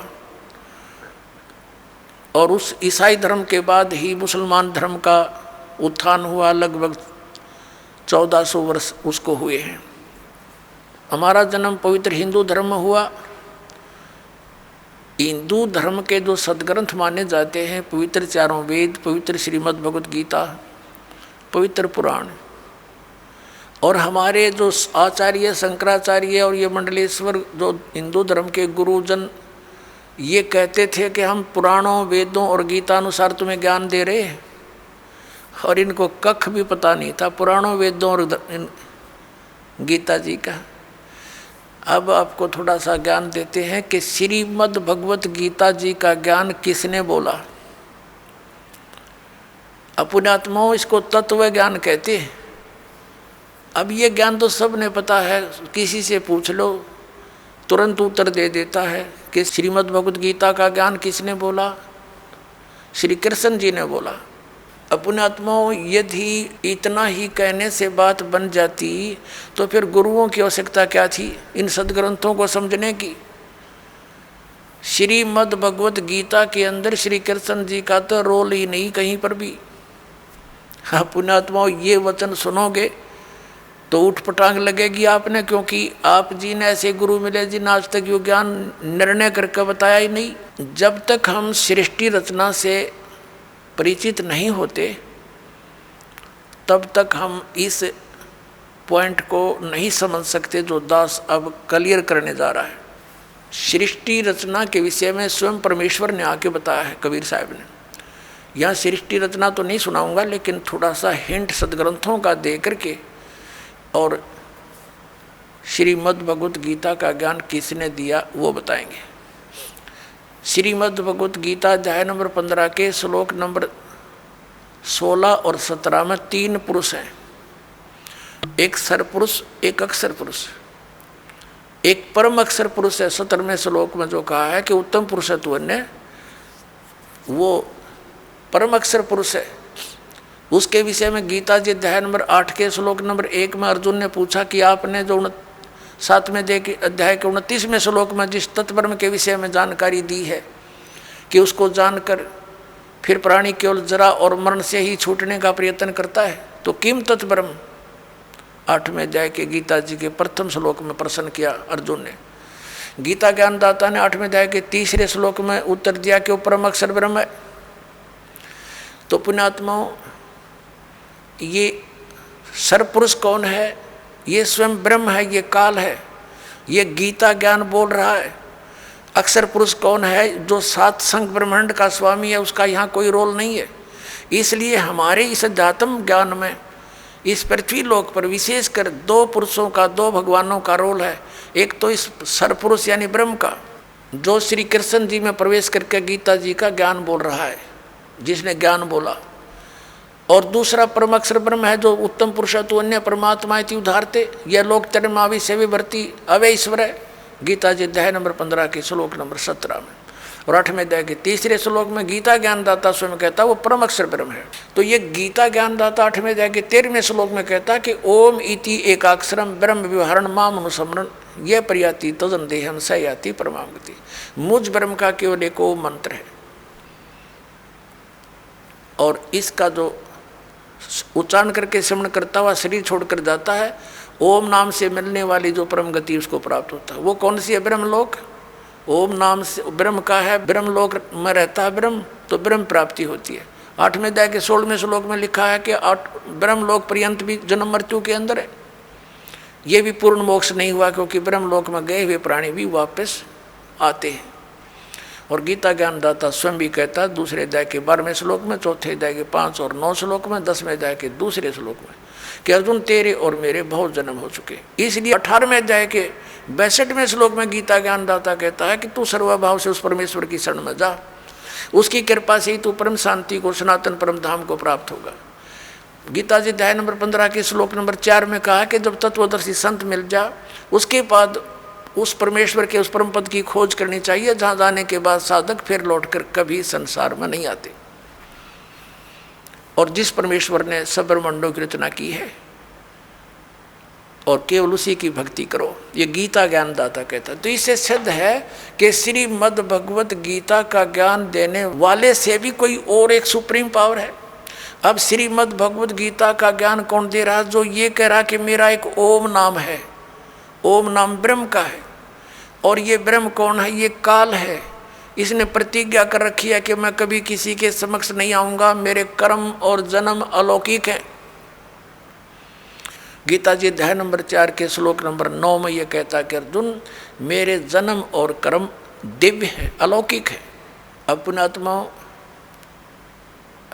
और उस ईसाई धर्म के बाद ही मुसलमान धर्म का उत्थान हुआ। लगभग 1400 वर्ष उसको हुए हैं। हमारा जन्म पवित्र हिंदू धर्म में हुआ। हिंदू धर्म के जो सदग्रंथ माने जाते हैं, पवित्र चारों वेद, पवित्र श्रीमद् भगवत गीता, पवित्र पुराण, और हमारे जो आचार्य शंकराचार्य और ये मंडलेश्वर जो हिंदू धर्म के गुरुजन ये कहते थे कि हम पुराणों, वेदों और गीता अनुसार तुम्हें ज्ञान दे रहे हैं, और इनको कख भी पता नहीं था पुराणों, वेदों और गीता जी का। अब आपको थोड़ा सा ज्ञान देते हैं कि श्रीमद् भगवत गीता जी का ज्ञान किसने बोला। अपुण्यात्माओं, इसको तत्व ज्ञान कहते हैं। अब ये ज्ञान तो सब ने पता है, किसी से पूछ लो तुरंत उत्तर दे देता है कि श्रीमद् भगवत गीता का ज्ञान किसने बोला, श्री कृष्ण जी ने बोला। अपुण्यात्माओं, यदि इतना ही कहने से बात बन जाती तो फिर गुरुओं की आवश्यकता क्या थी इन सदग्रंथों को समझने की। श्रीमद् भगवत गीता के अंदर श्री कृष्ण जी का तो रोल ही नहीं कहीं पर भी। अपुण्यात्माओं, ये वचन सुनोगे तो उठ पटांग लगेगी आपने, क्योंकि आप जी ने ऐसे गुरु मिले जिन आज तक यो ज्ञान निर्णय करके बताया ही नहीं। जब तक हम सृष्टि रचना से परिचित नहीं होते तब तक हम इस पॉइंट को नहीं समझ सकते जो दास अब क्लियर करने जा रहा है। सृष्टि रचना के विषय में स्वयं परमेश्वर ने आके बताया है कबीर साहब ने। यहाँ सृष्टि रचना तो नहीं सुनाऊंगा, लेकिन थोड़ा सा हिंट सदग्रंथों का दे करके और श्रीमद् भगवत गीता का ज्ञान किसने दिया वो बताएंगे। श्रीमद् भगवत गीता अध्याय नंबर 15 के श्लोक नंबर 16 और 17 में 3 पुरुष हैं, एक सरपुरुष, एक अक्षर पुरुष, एक परम अक्षर पुरुष है। 17वें श्लोक में जो कहा है कि उत्तम पुरुष है तू अन्य, वो परम अक्षर पुरुष है। उसके विषय में गीता जी अध्याय नंबर 8 के श्लोक नंबर 1 में अर्जुन ने पूछा कि आपने जो 7वें अध्याय के 29वें श्लोक में जिस तत्ब्रह्म के विषय में जानकारी दी है कि उसको जानकर फिर प्राणी केवल जरा और मरण से ही छूटने का प्रयत्न करता है, तो किम तत्ब्रह्म 8वें अध्याय के गीता जी के प्रथम श्लोक में प्रश्न किया अर्जुन ने। गीता ज्ञानदाता ने 8वें अध्याय के 3रे श्लोक में उत्तर दिया कि वो परम अक्षर ब्रह्म है। तो पुण्यात्माओं, ये सरपुरुष कौन है? ये स्वयं ब्रह्म है, ये काल है, ये गीता ज्ञान बोल रहा है। अक्षर पुरुष कौन है? जो 7 संग ब्रह्मांड का स्वामी है, उसका यहाँ कोई रोल नहीं है। इसलिए हमारे इस अध्यात्म ज्ञान में इस पृथ्वी लोक पर विशेषकर 2 पुरुषों का, 2 भगवानों का रोल है। एक तो इस सरपुरुष यानी ब्रह्म का, जो श्री कृष्ण जी में प्रवेश करके गीता जी का ज्ञान बोल रहा है, जिसने ज्ञान बोला, और दूसरा परम अक्षर ब्रह्म है जो उत्तम पुरुष तो अन्य परमात्मा इति उदाहरते यह लोक तरमावि से विभर्ति अवे ईश्वर है। गीता जी अध्याय नंबर 15 के श्लोक नंबर 17 में, और 8वें अध्याय के 3रे श्लोक में गीता ज्ञानदाता स्वयं कहता वो परम अक्षर ब्रह्म है। तो ये गीता ज्ञानदाता 8वें अध्याय के 13वें श्लोक में कहता कि ओम इति एकाक्षरम ब्रह्म व्यवहारण माम अनुस्मरण यह प्रयाति तजन देहम स याति परमागति। मुझ ब्रह्म का केवल एक ओम मंत्र है, और इसका जो उच्चारण करके श्रवण करता हुआ शरीर छोड़कर जाता है, ओम नाम से मिलने वाली जो परम गति उसको प्राप्त होता है। वो कौन सी है? ब्रह्मलोक। ओम नाम से ब्रह्म का है, ब्रह्मलोक में रहता है ब्रह्म, तो ब्रह्म प्राप्ति होती है। 8वें अध्याय के 16वें श्लोक में लिखा है कि ब्रह्मलोक पर्यंत भी जन्म मृत्यु के अंदर है। ये भी पूर्ण मोक्ष नहीं हुआ, क्योंकि ब्रह्मलोक में गए हुए प्राणी भी वापस आते हैं। और गीता ज्ञानदाता स्वयं भी कहता है 2 अध्याय के 12वें श्लोक में, 4 अध्याय के 5 और 9 श्लोक में, 10वें अध्याय के 2 श्लोक में कि अर्जुन तेरे और मेरे बहुत जन्म हो चुके। इसलिए 18वें अध्याय के 62वें श्लोक में गीता ज्ञानदाता कहता है कि तू सर्वभाव से उस परमेश्वर की शरण में जा, उसकी कृपा से ही तू परम शांति को, सनातन परम धाम को प्राप्त होगा। गीता जी अध्याय नंबर 15 के श्लोक नंबर 4 में कहा कि जब तत्वदर्शी संत मिल जा उसके बाद उस परमेश्वर के उस परम पद की खोज करनी चाहिए, जहाँ जाने के बाद साधक फिर लौटकर कभी संसार में नहीं आते। और जिस परमेश्वर ने सब ब्रह्मांडों की रचना की है और केवल उसी की भक्ति करो, ये गीता ज्ञानदाता कहता है। तो इससे सिद्ध है कि श्रीमद् भगवत गीता का ज्ञान देने वाले से भी कोई और एक सुप्रीम पावर है। अब श्रीमद् भगवत गीता का ज्ञान कौन दे रहा है? जो ये कह रहा कि मेरा एक ओम नाम है, ओम नाम ब्रह्म का है, और ये ब्रह्म कौन है? ये काल है। इसने प्रतिज्ञा कर रखी है कि मैं कभी किसी के समक्ष नहीं आऊँगा, मेरे कर्म और जन्म अलौकिक हैं। गीता जी अध्याय नंबर 4 के श्लोक नंबर 9 में ये कहता कि अर्जुन मेरे जन्म और कर्म दिव्य हैं, अलौकिक है। अब पुण्यात्माओं,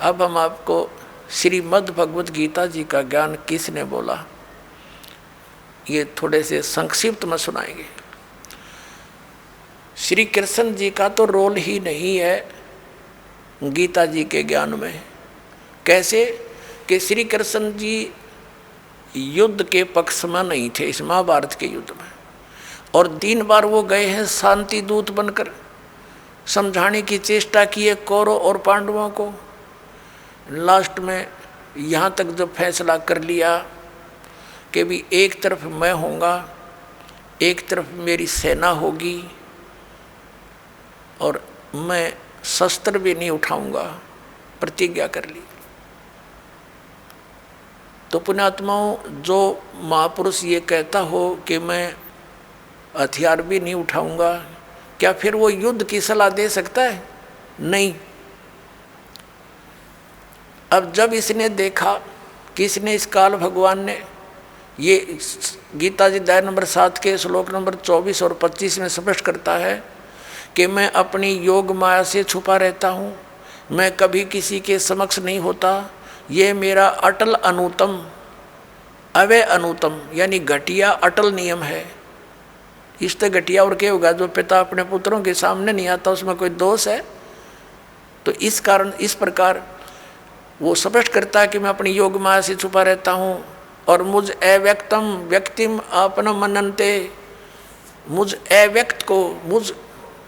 अब हम आपको श्रीमद् भगवत गीता जी का ज्ञान किसने बोला ये थोड़े से संक्षिप्त में सुनाएंगे। श्री कृष्ण जी का तो रोल ही नहीं है गीता जी के ज्ञान में। कैसे कि श्री कृष्ण जी युद्ध के पक्ष में नहीं थे इस महाभारत के युद्ध में, और 3 बार वो गए हैं शांति दूत बनकर, समझाने की चेष्टा की है कौरव और पांडवों को। लास्ट में यहाँ तक जब फैसला कर लिया कि भी एक तरफ मैं होऊंगा, एक तरफ मेरी सेना होगी, और मैं शस्त्र भी नहीं उठाऊंगा, प्रतिज्ञा कर ली। तो पुण्यात्माओं, जो महापुरुष ये कहता हो कि मैं हथियार भी नहीं उठाऊंगा, क्या फिर वो युद्ध की सलाह दे सकता है? नहीं। अब जब इसने देखा, किसने? इस काल भगवान ने। ये गीता जी अध्याय नंबर 7 के श्लोक नंबर 24 और 25 में स्पष्ट करता है कि मैं अपनी योग माया से छुपा रहता हूँ, मैं कभी किसी के समक्ष नहीं होता। ये मेरा अटल अनुतम, अवय अनुतम यानी घटिया अटल नियम है। इससे घटिया और क्या होगा? जो पिता अपने पुत्रों के सामने नहीं आता उसमें कोई दोष है? तो इस कारण इस प्रकार वो स्पष्ट करता है कि मैं अपनी योग माया से छुपा रहता हूँ, और मुझ अव्यक्तम व्यक्तिम आपन मनन्ते, मुझ अव्यक्त को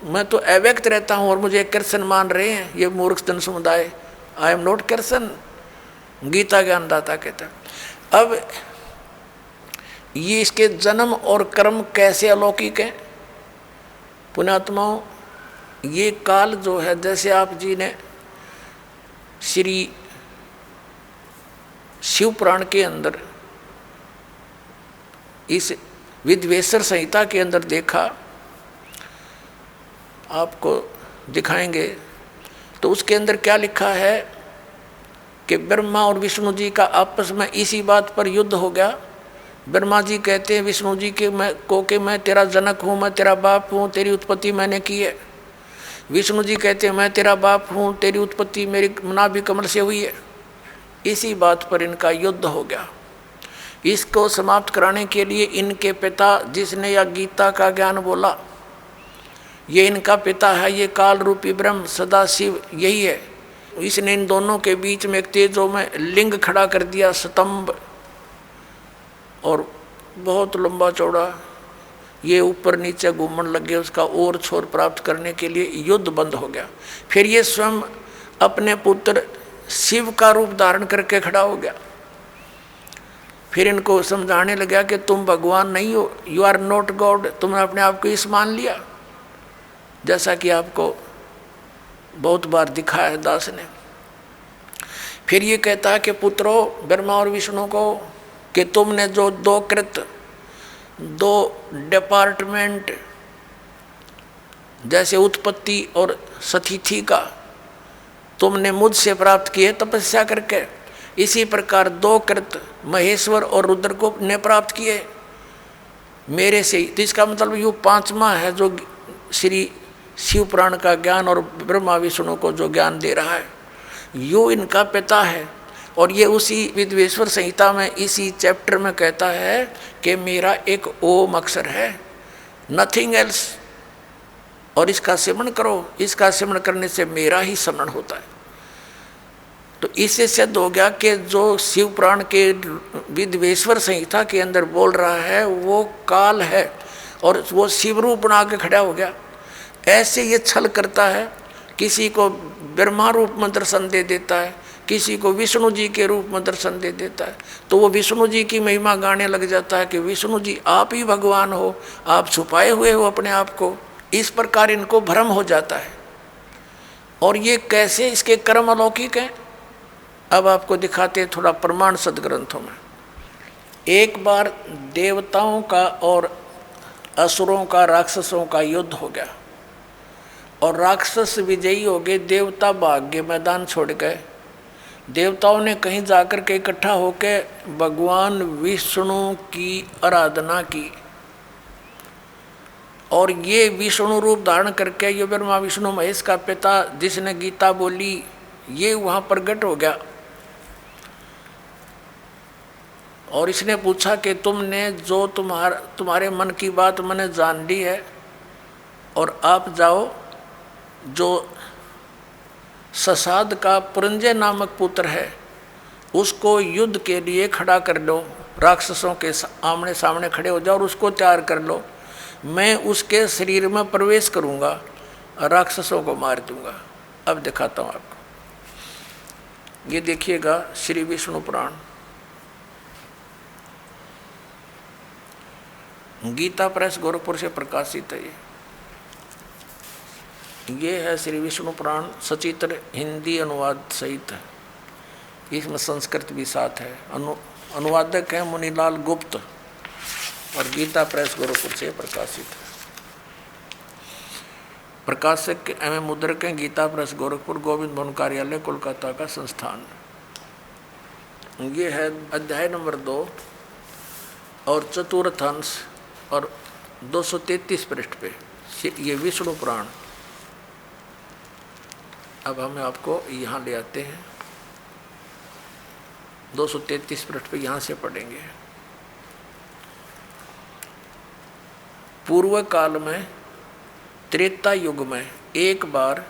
मैं तो अव्यक्त रहता हूँ और मुझे कृष्ण मान रहे हैं ये मूर्ख जन समुदाय। I am not Krishna, Gita ज्ञानदाता कहता है। अब ये इसके जन्म और कर्म कैसे अलौकिक हैं? पुण्यात्माओं, ये काल जो है, जैसे आप जी ने श्री शिव पुराण के अंदर इस विद्वेश्वर संहिता के अंदर देखा, आपको दिखाएंगे, तो उसके अंदर क्या लिखा है कि ब्रह्मा और विष्णु जी का आपस में इसी बात पर युद्ध हो गया। ब्रह्मा जी कहते हैं विष्णु जी के कि मैं तेरा जनक हूँ, मैं तेरा बाप हूँ, तेरी उत्पत्ति मैंने की है। विष्णु जी कहते हैं मैं तेरा बाप हूँ, तेरी उत्पत्ति मेरी नाभि कमल से हुई है। इसी बात पर इनका युद्ध हो गया। इसको समाप्त कराने के लिए इनके पिता, जिसने यह गीता का ज्ञान बोला, ये इनका पिता है, ये काल रूपी ब्रह्म सदाशिव यही है। इसने इन दोनों के बीच में एक तेजो में लिंग खड़ा कर दिया, स्तंभ, और बहुत लंबा चौड़ा, ये ऊपर नीचे घूमने लगे। उसका और छोर प्राप्त करने के लिए युद्ध बंद हो गया। फिर ये स्वयं अपने पुत्र शिव का रूप धारण करके खड़ा हो गया। फिर इनको समझाने लगा कि तुम भगवान नहीं हो, यू आर नॉट गॉड, तुमने अपने आप को इस मान लिया, जैसा कि आपको बहुत बार दिखाया है दास ने। फिर ये कहता है कि पुत्रों, ब्रह्मा और विष्णु को, कि तुमने जो दो डिपार्टमेंट जैसे उत्पत्ति और स्थिति का तुमने मुझसे प्राप्त किए तपस्या करके, इसी प्रकार 2 कृत महेश्वर और रुद्र को ने प्राप्त किए मेरे से। तो इसका मतलब ये 5वां है जो श्री शिव पुराण का ज्ञान और ब्रह्मा विष्णु को जो ज्ञान दे रहा है, यो इनका पिता है। और ये उसी विद्वेश्वर संहिता में इसी चैप्टर में कहता है कि मेरा एक ओम अक्षर है, नथिंग एल्स, और इसका सिमरण करो, इसका सिमरण करने से मेरा ही स्मरण होता है। तो इससे सिद्ध हो गया कि जो शिव पुराण के विद्वेश्वर संहिता के अंदर बोल रहा है वो काल है और वो शिव रूप बना के खड़ा हो गया। ऐसे ये छल करता है, किसी को ब्रह्मा रूप में दर्शन दे देता है, किसी को विष्णु जी के रूप में दर्शन दे देता है, तो वो विष्णु जी की महिमा गाने लग जाता है कि विष्णु जी आप ही भगवान हो, आप छुपाए हुए हो अपने आप को। इस प्रकार इनको भ्रम हो जाता है। और ये कैसे इसके कर्म अलौकिक हैं, अब आपको दिखाते हैं थोड़ा प्रमाण सदग्रंथों में। एक बार देवताओं का और असुरों का, राक्षसों का युद्ध हो गया और राक्षस विजयी हो गए, देवता भाग गए, मैदान छोड़ गए। देवताओं ने कहीं जाकर के इकट्ठा होकर भगवान विष्णु की आराधना की और ये विष्णु रूप धारण करके ये ब्रह्मा विष्णु महेश का पिता जिसने गीता बोली, ये वहाँ प्रकट हो गया। और इसने पूछा कि तुमने जो तुम्हारे मन की बात मैंने जान ली है और आप जाओ, जो ससाद का पुरंजय नामक पुत्र है उसको युद्ध के लिए खड़ा कर लो, राक्षसों के आमने सामने खड़े हो जाओ और उसको तैयार कर लो। मैं उसके शरीर में प्रवेश करूंगा और राक्षसों को मार दूंगा। अब दिखाता हूँ आपको, ये देखिएगा श्री विष्णु पुराण, गीता प्रेस गोरखपुर से प्रकाशित है। ये है श्री विष्णु पुराण, सचित्र हिंदी अनुवाद सहित है, इसमें संस्कृत भी साथ है। अनुवादक हैं मुनीलाल गुप्त और गीता प्रेस गोरखपुर से प्रकाशित है। प्रकाशक एवं मुद्रक हैं गीता प्रेस गोरखपुर, गोविंद भवन कार्यालय कोलकाता का संस्थान। ये है अध्याय नंबर 2 और चतुर्थ अंश और 233 पृष्ठ पे ये विष्णु पुराण। अब हम आपको यहाँ ले आते हैं, 233 पृष्ठ पे यहाँ से पढ़ेंगे। पूर्व काल में त्रेता युग में एक बार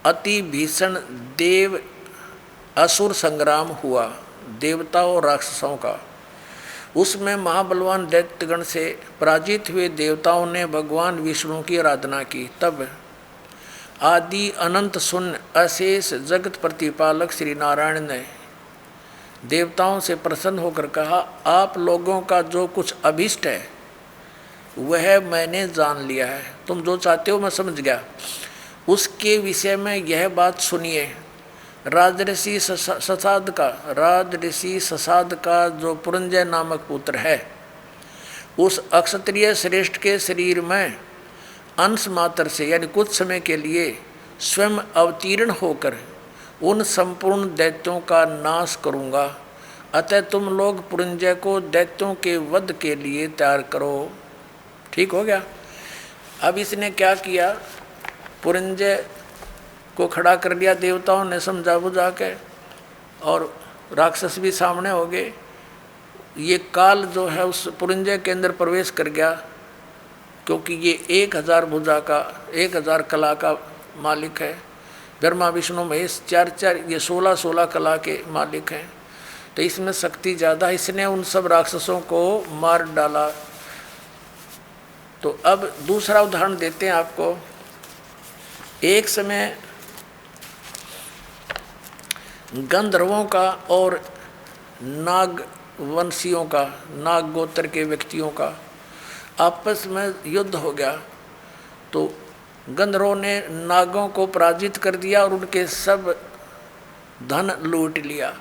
अति भीषण देव असुर संग्राम हुआ, देवताओं और राक्षसों का। उसमें महाबलवान दैत्यगण से पराजित हुए देवताओं ने भगवान विष्णु की आराधना की। तब आदि अनंत शून्य अशेष जगत प्रतिपालक श्री नारायण ने देवताओं से प्रसन्न होकर कहा, आप लोगों का जो कुछ अभिष्ट है वह मैंने जान लिया है, तुम जो चाहते हो मैं समझ गया। उसके विषय में यह बात सुनिए। राजऋषि ससाद का जो पुरंजय नामक पुत्र है, उस अक्षत्रिय श्रेष्ठ के शरीर में अंश मात्र से यानी कुछ समय के लिए स्वयं अवतीर्ण होकर उन संपूर्ण दैत्यों का नाश करूँगा। अतः तुम लोग पुरंजय को दैत्यों के वध के लिए तैयार करो। ठीक हो गया। अब इसने क्या किया, पुरंजय को खड़ा कर लिया, देवताओं ने समझा बुझा के, और राक्षस भी सामने हो गए। ये काल जो है उस पुरंजय के अंदर प्रवेश कर गया, क्योंकि ये 1000 भुजा का 1000 कला का मालिक है। ब्रह्मा विष्णु महेश 4 ये 16 कला के मालिक हैं, तो इसमें शक्ति ज़्यादा। इसने उन सब राक्षसों को मार डाला। तो अब दूसरा उदाहरण देते हैं आपको। एक समय गंधर्वों का और नाग वंशियों का, नाग गोत्र के व्यक्तियों का आपस में युद्ध हो गया। तो गंधर्वों ने नागों को पराजित कर दिया और उनके सब धन लूट लिया।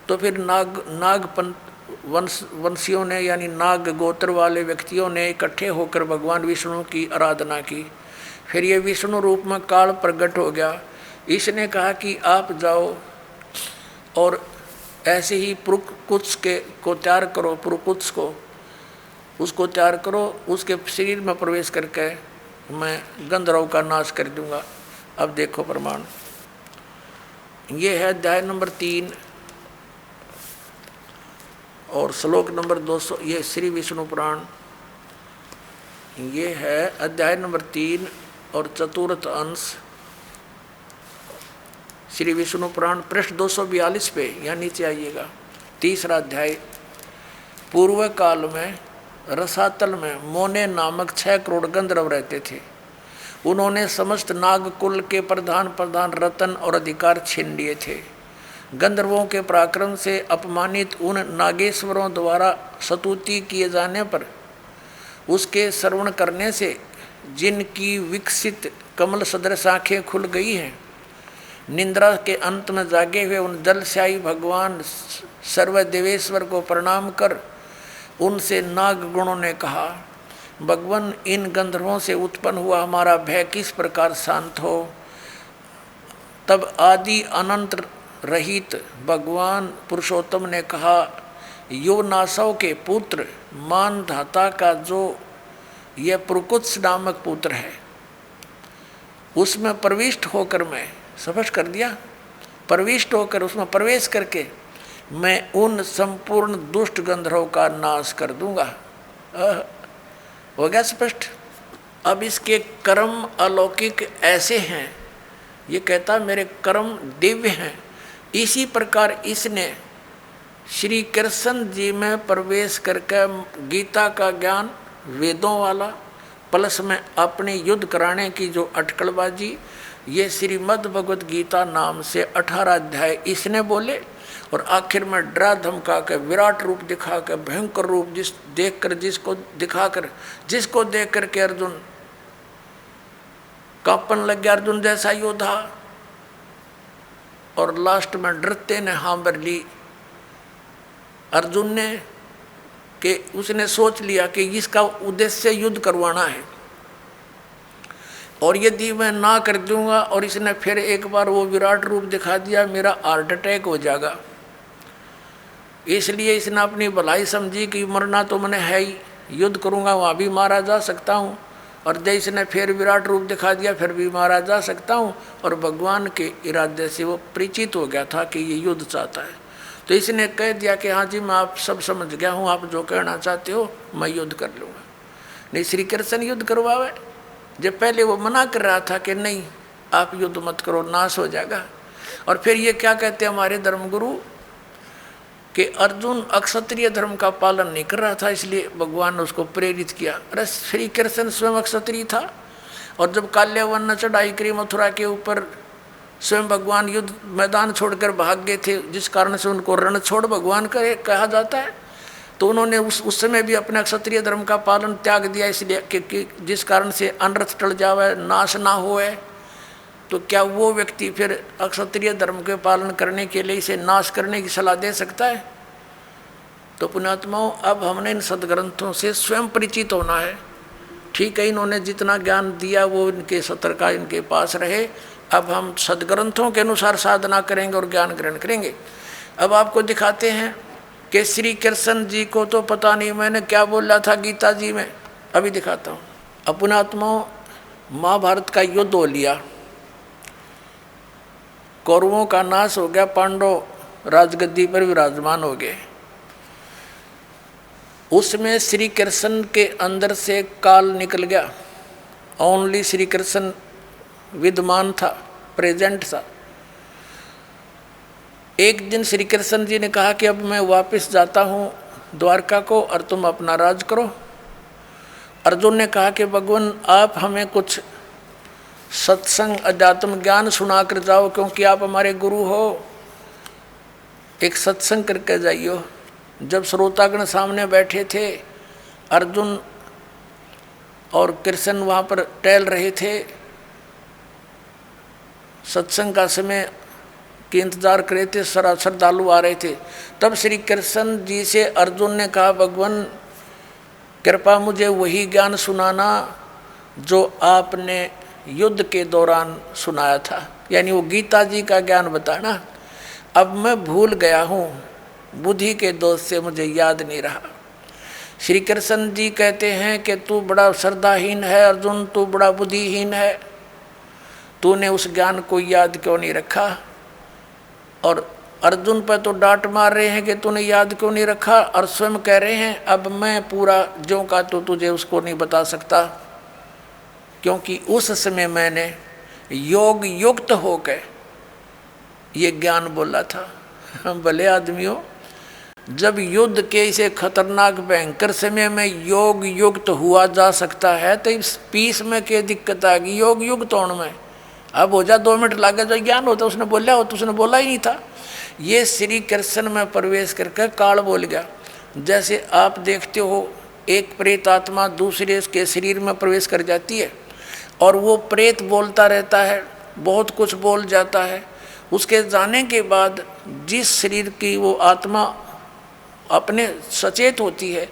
तो फिर नाग वंशियों ने यानी नाग गोत्र वाले व्यक्तियों ने इकट्ठे होकर भगवान विष्णु की आराधना की। फिर ये विष्णु रूप में काल प्रकट हो गया। इसने कहा कि आप जाओ और ऐसे ही पुरुकुत्स को तैयार करो, पुरुकुत्स को उसको तैयार करो, उसके शरीर में प्रवेश करके मैं गंधर्व का नाश कर दूंगा। अब देखो प्रमाण, ये है अध्याय नंबर 3 और श्लोक नंबर 200। ये श्री विष्णु पुराण, ये है अध्याय नंबर 3 और चतुर्थ अंश श्री विष्णु पुराण पृष्ठ 242 पे, यहाँ नीचे आइएगा, 3रा अध्याय। पूर्व काल में रसातल में मोने नामक 6 करोड़ गंधर्व रहते थे। उन्होंने समस्त नागकुल के प्रधान रतन और अधिकार छीन लिए थे। गंधर्वों के पराक्रम से अपमानित उन नागेश्वरों द्वारा स्तुति किए जाने पर उसके श्रवण करने से जिनकी विकसित कमल सदृश आँखें खुल गई हैं, निंद्रा के अंत में जागे हुए उन जलशाही भगवान सर्वदेवेश्वर को प्रणाम कर उनसे नागगुणों ने कहा, भगवान, इन गंधर्वों से उत्पन्न हुआ हमारा भय किस प्रकार शांत हो। तब आदि अनंत रहित भगवान पुरुषोत्तम ने कहा, यो नासव के पुत्र मानधाता का जो यह प्रकुत्स नामक पुत्र है, उसमें प्रविष्ट होकर, मैं स्पष्ट कर दिया, प्रविष्ट होकर उसमें प्रवेश करके मैं उन संपूर्ण दुष्ट गंधर्वों का नाश कर दूंगा। हो गया स्पष्ट। अब इसके कर्म अलौकिक ऐसे हैं, ये कहता मेरे कर्म दिव्य हैं। इसी प्रकार इसने श्री कृष्ण जी में प्रवेश करके गीता का ज्ञान, वेदों वाला, प्लस में अपने युद्ध कराने की जो अटकलबाजी, ये श्रीमद् भगवद गीता नाम से 18 अध्याय इसने बोले, और आखिर में डरा धमका के विराट रूप दिखा के भयंकर रूप जिसको देख कर के अर्जुन कांपन लग गया, अर्जुन जैसा योद्धा, और लास्ट में डरते ने हाँ भर ली अर्जुन ने, कि उसने सोच लिया कि इसका उद्देश्य युद्ध करवाना है, और यदि मैं ना कर दूंगा और इसने फिर एक बार वो विराट रूप दिखा दिया, मेरा हार्ट अटैक हो जाएगा। इसलिए इसने अपनी भलाई समझी कि मरना तो मैंने है ही, युद्ध करूंगा वहाँ भी मारा जा सकता हूँ, और जब इसने फिर विराट रूप दिखा दिया फिर भी मारा जा सकता हूँ, और भगवान के इरादे से वो परिचित हो गया था कि ये युद्ध चाहता है। तो इसने कह दिया कि हाँ जी, मैं आप सब समझ गया हूँ, आप जो कहना चाहते हो मैं युद्ध कर लूँगा। नहीं, श्री कृष्ण युद्ध करवावे, जब पहले वो मना कर रहा था कि नहीं आप युद्ध मत करो, नाश हो जाएगा। और फिर ये क्या कहते हैं हमारे धर्मगुरु कि अर्जुन अक्षत्रिय धर्म का पालन नहीं कर रहा था, इसलिए भगवान ने उसको प्रेरित किया। अरे श्री कृष्ण स्वयं अक्षत्रिय था, और जब काल्यावन ने चढ़ाई करी मथुरा के ऊपर, स्वयं भगवान युद्ध मैदान छोड़कर भाग गए थे, जिस कारण से उनको रण छोड़ भगवान कहा जाता है। तो उन्होंने उस समय भी अपने क्षत्रिय धर्म का पालन त्याग दिया, इसलिए कि जिस कारण से अनर्थ टल जावे, नाश ना होए। तो क्या वो व्यक्ति फिर अक्षत्रिय धर्म के पालन करने के लिए इसे नाश करने की सलाह दे सकता है? तो पुण्यात्माओं, अब हमने इन सदग्रंथों से स्वयं परिचित होना है। ठीक है, इन्होंने जितना ज्ञान दिया वो इनके सत्र का इनके पास रहे। अब हम सदग्रंथों के अनुसार साधना करेंगे और ज्ञान ग्रहण करेंगे। अब आपको दिखाते हैं कि श्री कृष्ण जी को तो पता नहीं मैंने क्या बोला था गीता जी में, अभी दिखाता हूँ। अपनात्माओं, महाभारत का युद्ध हो लिया, कौरवों का नाश हो गया, पांडव राजगद्दी पर विराजमान हो गए। उसमें श्री कृष्ण के अंदर से काल निकल गया, ओनली श्री कृष्ण विद्यमान था, प्रेजेंट था। एक दिन श्री कृष्ण जी ने कहा कि अब मैं वापस जाता हूँ द्वारका को और तुम अपना राज करो। अर्जुन ने कहा कि भगवान आप हमें कुछ सत्संग अध्यात्म ज्ञान सुना कर जाओ, क्योंकि आप हमारे गुरु हो, एक सत्संग करके जाइयो। जब श्रोतागण सामने बैठे थे, अर्जुन और कृष्ण वहाँ पर टहल रहे थे, सत्संग का समय के इंतजार कर रहे थे, श्रद्धालु आ रहे थे। तब श्री कृष्ण जी से अर्जुन ने कहा, भगवान कृपा मुझे वही ज्ञान सुनाना जो आपने युद्ध के दौरान सुनाया था, यानी वो गीता जी का ज्ञान बताना। अब मैं भूल गया हूँ, बुद्धि के दोष से मुझे याद नहीं रहा। श्री कृष्ण जी कहते हैं कि तू बड़ा श्रद्धाहीन है अर्जुन, तू बड़ा बुद्धिहीन है, तूने उस ज्ञान को याद क्यों नहीं रखा। और अर्जुन पर तो डांट मार रहे हैं कि तूने याद क्यों नहीं रखा, और स्वयं कह रहे हैं अब मैं पूरा ज्यों का तो तुझे उसको नहीं बता सकता, क्योंकि उस समय मैंने योग युक्त होकर ये ज्ञान बोला था। भले आदमियों, जब युद्ध के इसे खतरनाक भयंकर समय में योग युक्त हुआ जा सकता है तो इस पीस में क्या दिक्कत आ गई योग युक्त होने में? अब हो जा 2 मिनट लागे जो ज्ञान होता उसने बोला हो तो उसने बोला ही नहीं था। ये श्री कृष्ण में प्रवेश करके काल बोल गया। जैसे आप देखते हो एक प्रेत आत्मा दूसरे के शरीर में प्रवेश कर जाती है और वो प्रेत बोलता रहता है, बहुत कुछ बोल जाता है। उसके जाने के बाद जिस शरीर की वो आत्मा अपने सचेत होती है,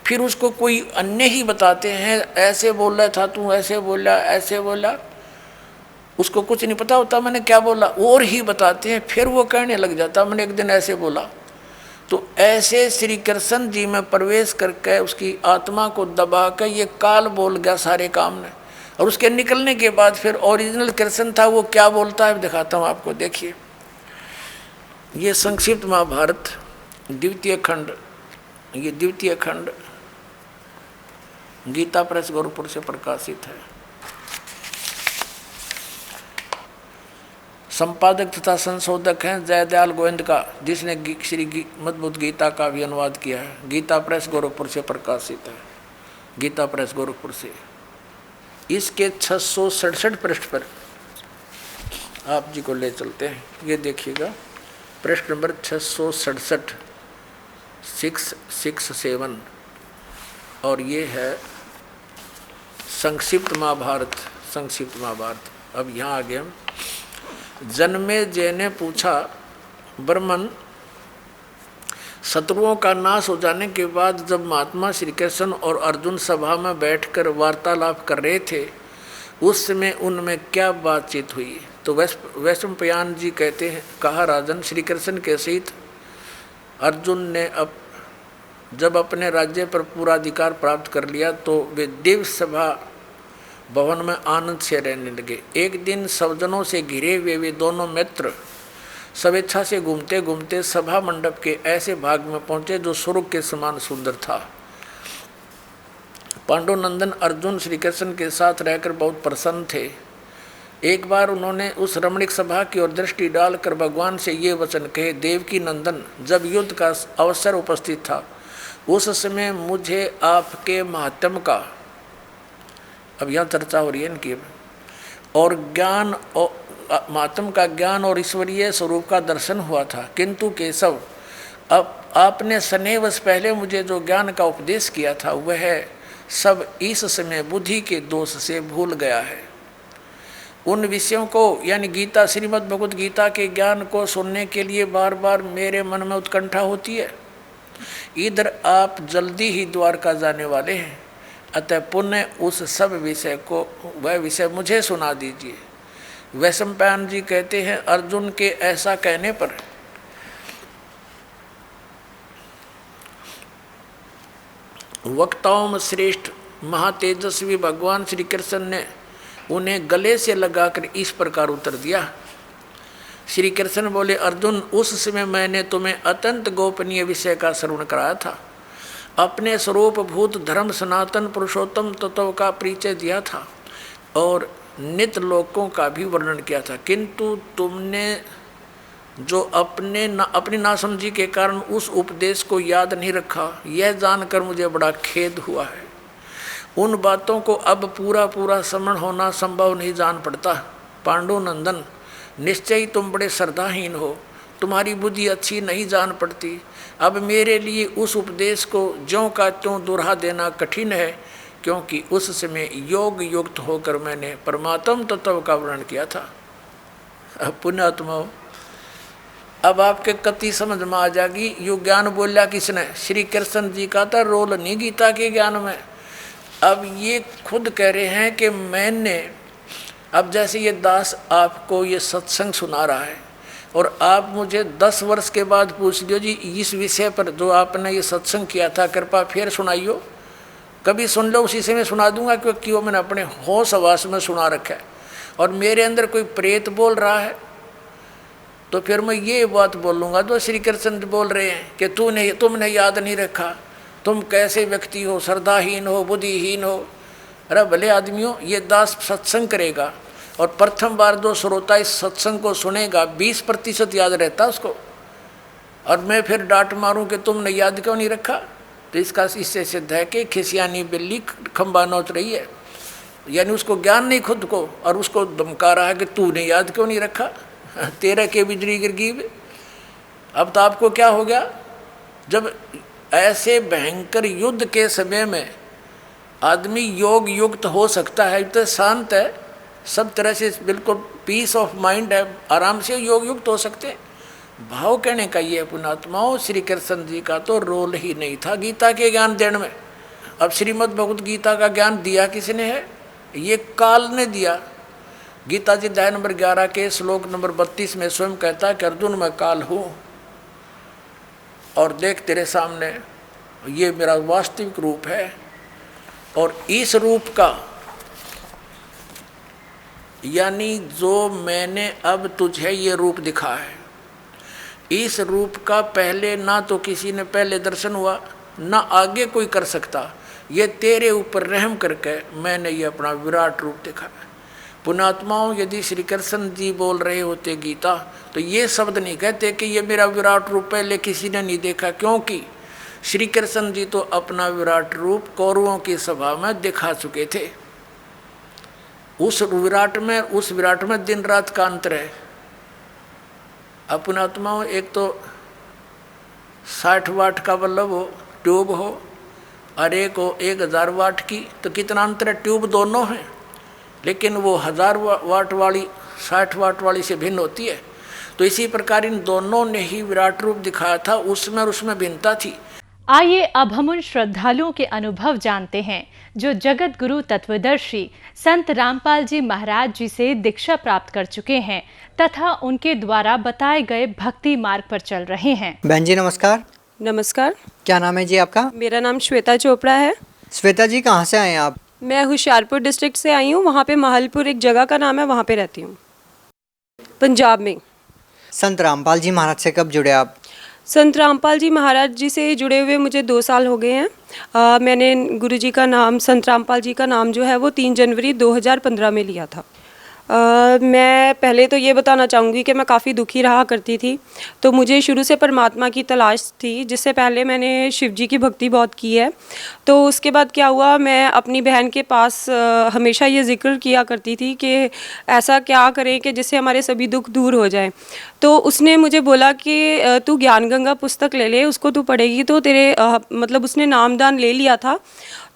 फिर उसको कोई अन्य ही बताते हैं, ऐसे बोल रहा था तू, ऐसे बोला, ऐसे बोला। उसको कुछ नहीं पता होता मैंने क्या बोला, और ही बताते हैं। फिर वो कहने लग जाता मैंने एक दिन ऐसे बोला। तो ऐसे श्री कृष्ण जी में प्रवेश करके उसकी आत्मा को दबा कर ये काल बोल गया सारे काम ने। और उसके निकलने के बाद फिर ओरिजिनल कृष्ण था वो क्या बोलता है दिखाता हूँ आपको। देखिए ये संक्षिप्त महाभारत द्वितीय खंड, ये द्वितीय खंड गीता प्रेस गोरखपुर से प्रकाशित है। संपादक तथा संशोधक हैं जयदयाल गोविंद का, जिसने श्री मद्भुत गीता का भी अनुवाद किया है। गीता प्रेस गोरखपुर से प्रकाशित है, गीता प्रेस गोरखपुर से। इसके 667 पृष्ठ पर आप जी को ले चलते हैं। ये देखिएगा पृष्ठ नंबर 667, 667, और ये है संक्षिप्त महाभारत। संक्षिप्त महाभारत। अब यहाँ आगे हम जन्मेजय ने पूछा, ब्रह्मन, शत्रुओं का नाश हो जाने के बाद जब महात्मा श्री कृष्ण और अर्जुन सभा में बैठकर वार्तालाप कर रहे थे उस समय उनमें क्या बातचीत हुई? तो वैशंपायन जी कहते हैं, कहा राजन, श्री कृष्ण के सहित अर्जुन ने जब अपने राज्य पर पूरा अधिकार प्राप्त कर लिया तो वे दिव्य सभा भवन में आनंद से रहने लगे। एक दिन सज्जनों से घिरे हुए वे दोनों मित्र स्वेच्छा से घूमते घूमते सभा मंडप के ऐसे भाग में पहुंचे जो स्वर्ग के समान सुंदर था। पांडुनंदन अर्जुन श्री कृष्ण के साथ रहकर बहुत प्रसन्न थे। एक बार उन्होंने उस रमणीक सभा की ओर दृष्टि डालकर भगवान से ये वचन कहे, देवकी नंदन, जब युद्ध का अवसर उपस्थित था उस समय मुझे आपके महात्म का, अब यहाँ चर्चा हो रही है इनकी, और ज्ञान और महात्म का ज्ञान और ईश्वरीय स्वरूप का दर्शन हुआ था। किंतु केशव, अब आपने सनेवश पहले मुझे जो ज्ञान का उपदेश किया था वह सब इस समय बुद्धि के दोष से भूल गया है। उन विषयों को यानी गीता, श्रीमद् भगवद गीता के ज्ञान को सुनने के लिए बार बार मेरे मन में उत्कंठा होती है। इधर आप जल्दी ही द्वारका जाने वाले हैं, अतः पुनः उस सब विषय को, वह विषय मुझे सुना दीजिए। वैशंपायन जी कहते हैं, अर्जुन के ऐसा कहने पर वक्ताओं में श्रेष्ठ महातेजस्वी भगवान श्री कृष्ण ने उन्हें गले से लगाकर इस प्रकार उत्तर दिया। श्री कृष्ण बोले, अर्जुन, उस समय मैंने तुम्हें अत्यंत गोपनीय विषय का श्रवण कराया था। अपने स्वरूप भूत धर्म सनातन पुरुषोत्तम तत्व का परिचय दिया था और नित्य लोकों का भी वर्णन किया था। किंतु तुमने जो अपनी नासमझी के कारण उस उपदेश को याद नहीं रखा, यह जानकर मुझे बड़ा खेद हुआ है। उन बातों को अब पूरा स्मरण होना संभव नहीं जान पड़ता। पांडुनंदन, निश्चय ही तुम बड़े श्रद्धाहीन हो, तुम्हारी बुद्धि अच्छी नहीं जान पड़ती। अब मेरे लिए उस उपदेश को ज्यों का त्यों दोहरा देना कठिन है, क्योंकि उस समय योग युक्त होकर मैंने परमात्म तत्व का वर्णन किया था। अब पुण्यात्मा, अब आपके कति समझ में आ जाएगी। यो ज्ञान बोलिया किसने? श्री कृष्ण जी का था, रोल नहीं गीता के ज्ञान में। अब ये खुद कह रहे हैं कि मैंने, अब जैसे ये दास आपको ये सत्संग सुना रहा है और आप मुझे 10 वर्ष के बाद पूछ लियो, जी इस विषय पर जो आपने ये सत्संग किया था कृपा फिर सुनाइयो। कभी सुन लो, उसी से मैं सुना दूंगा, क्योंकि वो मैंने अपने होश हवास में सुना रखा है। और मेरे अंदर कोई प्रेत बोल रहा है तो फिर मैं ये बात बोलूँगा जो श्री कृष्ण बोल रहे हैं कि तुमने याद नहीं रखा, तुम कैसे व्यक्ति हो, श्रद्धाहीन हो, बुद्धिहीन हो। अरे भले आदमियों, ये दास सत्संग करेगा और प्रथम बार जो श्रोता इस सत्संग को सुनेगा 20% याद रहता उसको, और मैं फिर डांट मारूं कि तुमने याद क्यों नहीं रखा, तो इससे सिद्ध है कि खिसियानी बिल्ली खंबा नोच रही है, यानी उसको ज्ञान नहीं खुद को, और उसको धमका रहा है कि तूने याद क्यों नहीं रखा, तेरा के बिजली गिर गई। अब तो आपको क्या हो गया, जब ऐसे भयंकर युद्ध के समय में आदमी योग युक्त हो सकता है, तो शांत है, सब तरह से बिल्कुल पीस ऑफ माइंड है, आराम से योग युक्त हो सकते हैं। भाव कहने का ये पुणात्माओं, श्री कृष्ण जी का तो रोल ही नहीं था गीता के ज्ञान देने में। अब श्रीमद् भगवत गीता का ज्ञान दिया किसने है, ये काल ने दिया। गीता जी अध्याय नंबर 11 के श्लोक नंबर 32 में स्वयं कहता है कि अर्जुन मैं काल हूँ, और देख तेरे सामने ये मेरा वास्तविक रूप है, और इस रूप का यानी जो मैंने अब तुझे ये रूप दिखा है, इस रूप का पहले ना तो किसी ने पहले दर्शन हुआ, ना आगे कोई कर सकता। ये तेरे ऊपर रहम करके मैंने ये अपना विराट रूप दिखा है। पुणात्माओं, यदि श्री कृष्ण जी बोल रहे होते गीता, तो ये शब्द नहीं कहते कि ये मेरा विराट रूप पहले किसी ने नहीं देखा, क्योंकि श्री कृष्ण जी तो अपना विराट रूप कौरवों की सभा में दिखा चुके थे। उस विराट में दिन रात का अंतर है। अब पुणात्माओं, एक तो 60 वाट का बल्ब हो, ट्यूब हो, और एक हो 1000 वाट की, तो कितना अंतर है। ट्यूब दोनों हैं, लेकिन वो 1000 वाट वाली 60 वाट वाली से भिन्न होती है। तो इसी प्रकार इन दोनों ने ही विराट रूप दिखाया था, उसमें और उसमें भिन्नता थी। आइए अब हम उन श्रद्धालुओं के अनुभव जानते हैं जो जगत गुरु तत्वदर्शी संत रामपाल जी महाराज जी से दीक्षा प्राप्त कर चुके हैं तथा उनके द्वारा बताए गए भक्ति मार्ग पर चल रहे हैं। बहन जी नमस्कार। नमस्कार। क्या नाम है जी आपका? मेरा नाम श्वेता चोपड़ा है। श्वेता जी कहाँ से आए हैं आप? मैं होशियारपुर डिस्ट्रिक्ट से आई हूँ, वहाँ पे महलपुर एक जगह का नाम है, वहाँ पे रहती हूँ, पंजाब में। संत रामपाल जी महाराज से कब जुड़े आप? संत रामपाल जी महाराज जी से जुड़े हुए मुझे 2 साल हो गए हैं। मैंने गुरुजी का नाम, संत रामपाल जी का नाम जो है वो 3 जनवरी 2015 में लिया था। मैं पहले तो ये बताना चाहूँगी कि मैं काफ़ी दुखी रहा करती थी, तो मुझे शुरू से परमात्मा की तलाश थी। जिससे पहले मैंने शिव जी की भक्ति बहुत की है। तो उसके बाद क्या हुआ, मैं अपनी बहन के पास हमेशा ये जिक्र किया करती थी कि ऐसा क्या करें कि जिससे हमारे सभी दुख दूर हो जाएं। तो उसने मुझे बोला कि तू ज्ञान गंगा पुस्तक ले ले, उसको तू पढ़ेगी तो तेरे मतलब उसने नामदान ले लिया था,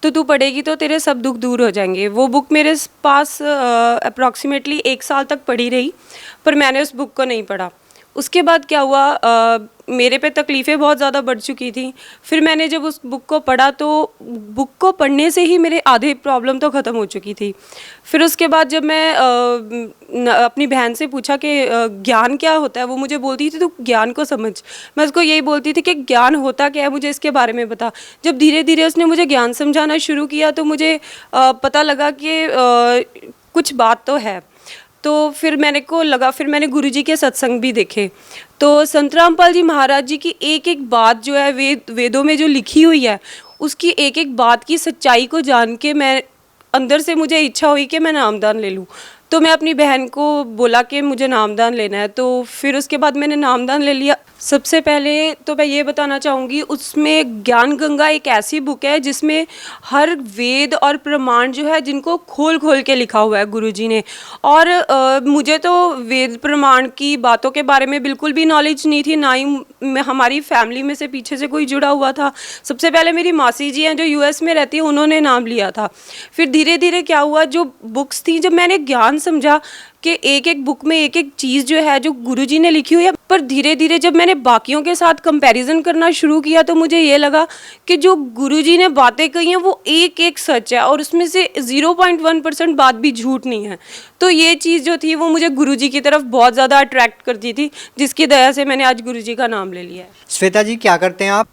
तो तू पढ़ेगी तो तेरे सब दुख दूर हो जाएंगे। वो बुक मेरे पास अप्रॉक्सीमेटली 1 साल तक पड़ी रही, पर मैंने उस बुक को नहीं पढ़ा। उसके बाद क्या हुआ, मेरे पे तकलीफ़ें बहुत ज़्यादा बढ़ चुकी थी। फिर मैंने जब उस बुक को पढ़ा तो बुक को पढ़ने से ही मेरे आधे प्रॉब्लम तो ख़त्म हो चुकी थी। फिर उसके बाद जब मैं अपनी बहन से पूछा कि ज्ञान क्या होता है, वो मुझे बोलती थी तो ज्ञान को समझ। मैं उसको यही बोलती थी कि ज्ञान होता क्या है, मुझे इसके बारे में बता। जब धीरे धीरे उसने मुझे ज्ञान समझाना शुरू किया तो मुझे पता लगा कि कुछ बात तो है। तो फिर मैंने गुरुजी के सत्संग भी देखे। तो संत रामपाल जी महाराज जी की एक एक बात जो है वेदों में जो लिखी हुई है, उसकी एक एक बात की सच्चाई को जान के मैं अंदर से मुझे इच्छा हुई कि मैं नामदान ले लूँ। तो मैं अपनी बहन को बोला कि मुझे नामदान लेना है, तो फिर उसके बाद मैंने नामदान ले लिया। सबसे पहले तो मैं ये बताना चाहूँगी, उसमें ज्ञान गंगा एक ऐसी बुक है जिसमें हर वेद और प्रमाण जो है जिनको खोल खोल के लिखा हुआ है गुरुजी ने। और मुझे तो वेद प्रमाण की बातों के बारे में बिल्कुल भी नॉलेज नहीं थी, ना ही हमारी फैमिली में से पीछे से कोई जुड़ा हुआ था। सबसे पहले मेरी मासी जी हैं जो यूएस में रहती है, उन्होंने नाम लिया था। फिर धीरे धीरे क्या हुआ, जो बुक्स थी, जब मैंने ज्ञान समझा कि एक एक बुक में एक एक चीज़ जो है जो गुरुजी ने लिखी हुई है, पर धीरे धीरे जब मैंने बाकियों के साथ कंपैरिजन करना शुरू किया तो मुझे ये लगा कि जो गुरुजी ने बातें कही हैं वो एक एक सच है और उसमें से 0.1% बात भी झूठ नहीं है। तो ये चीज़ जो थी वो मुझे गुरुजी की तरफ बहुत ज़्यादा अट्रैक्ट करती थी, जिसकी दया से मैंने आज गुरुजी का नाम ले लिया है। श्वेता जी क्या करते हैं आप?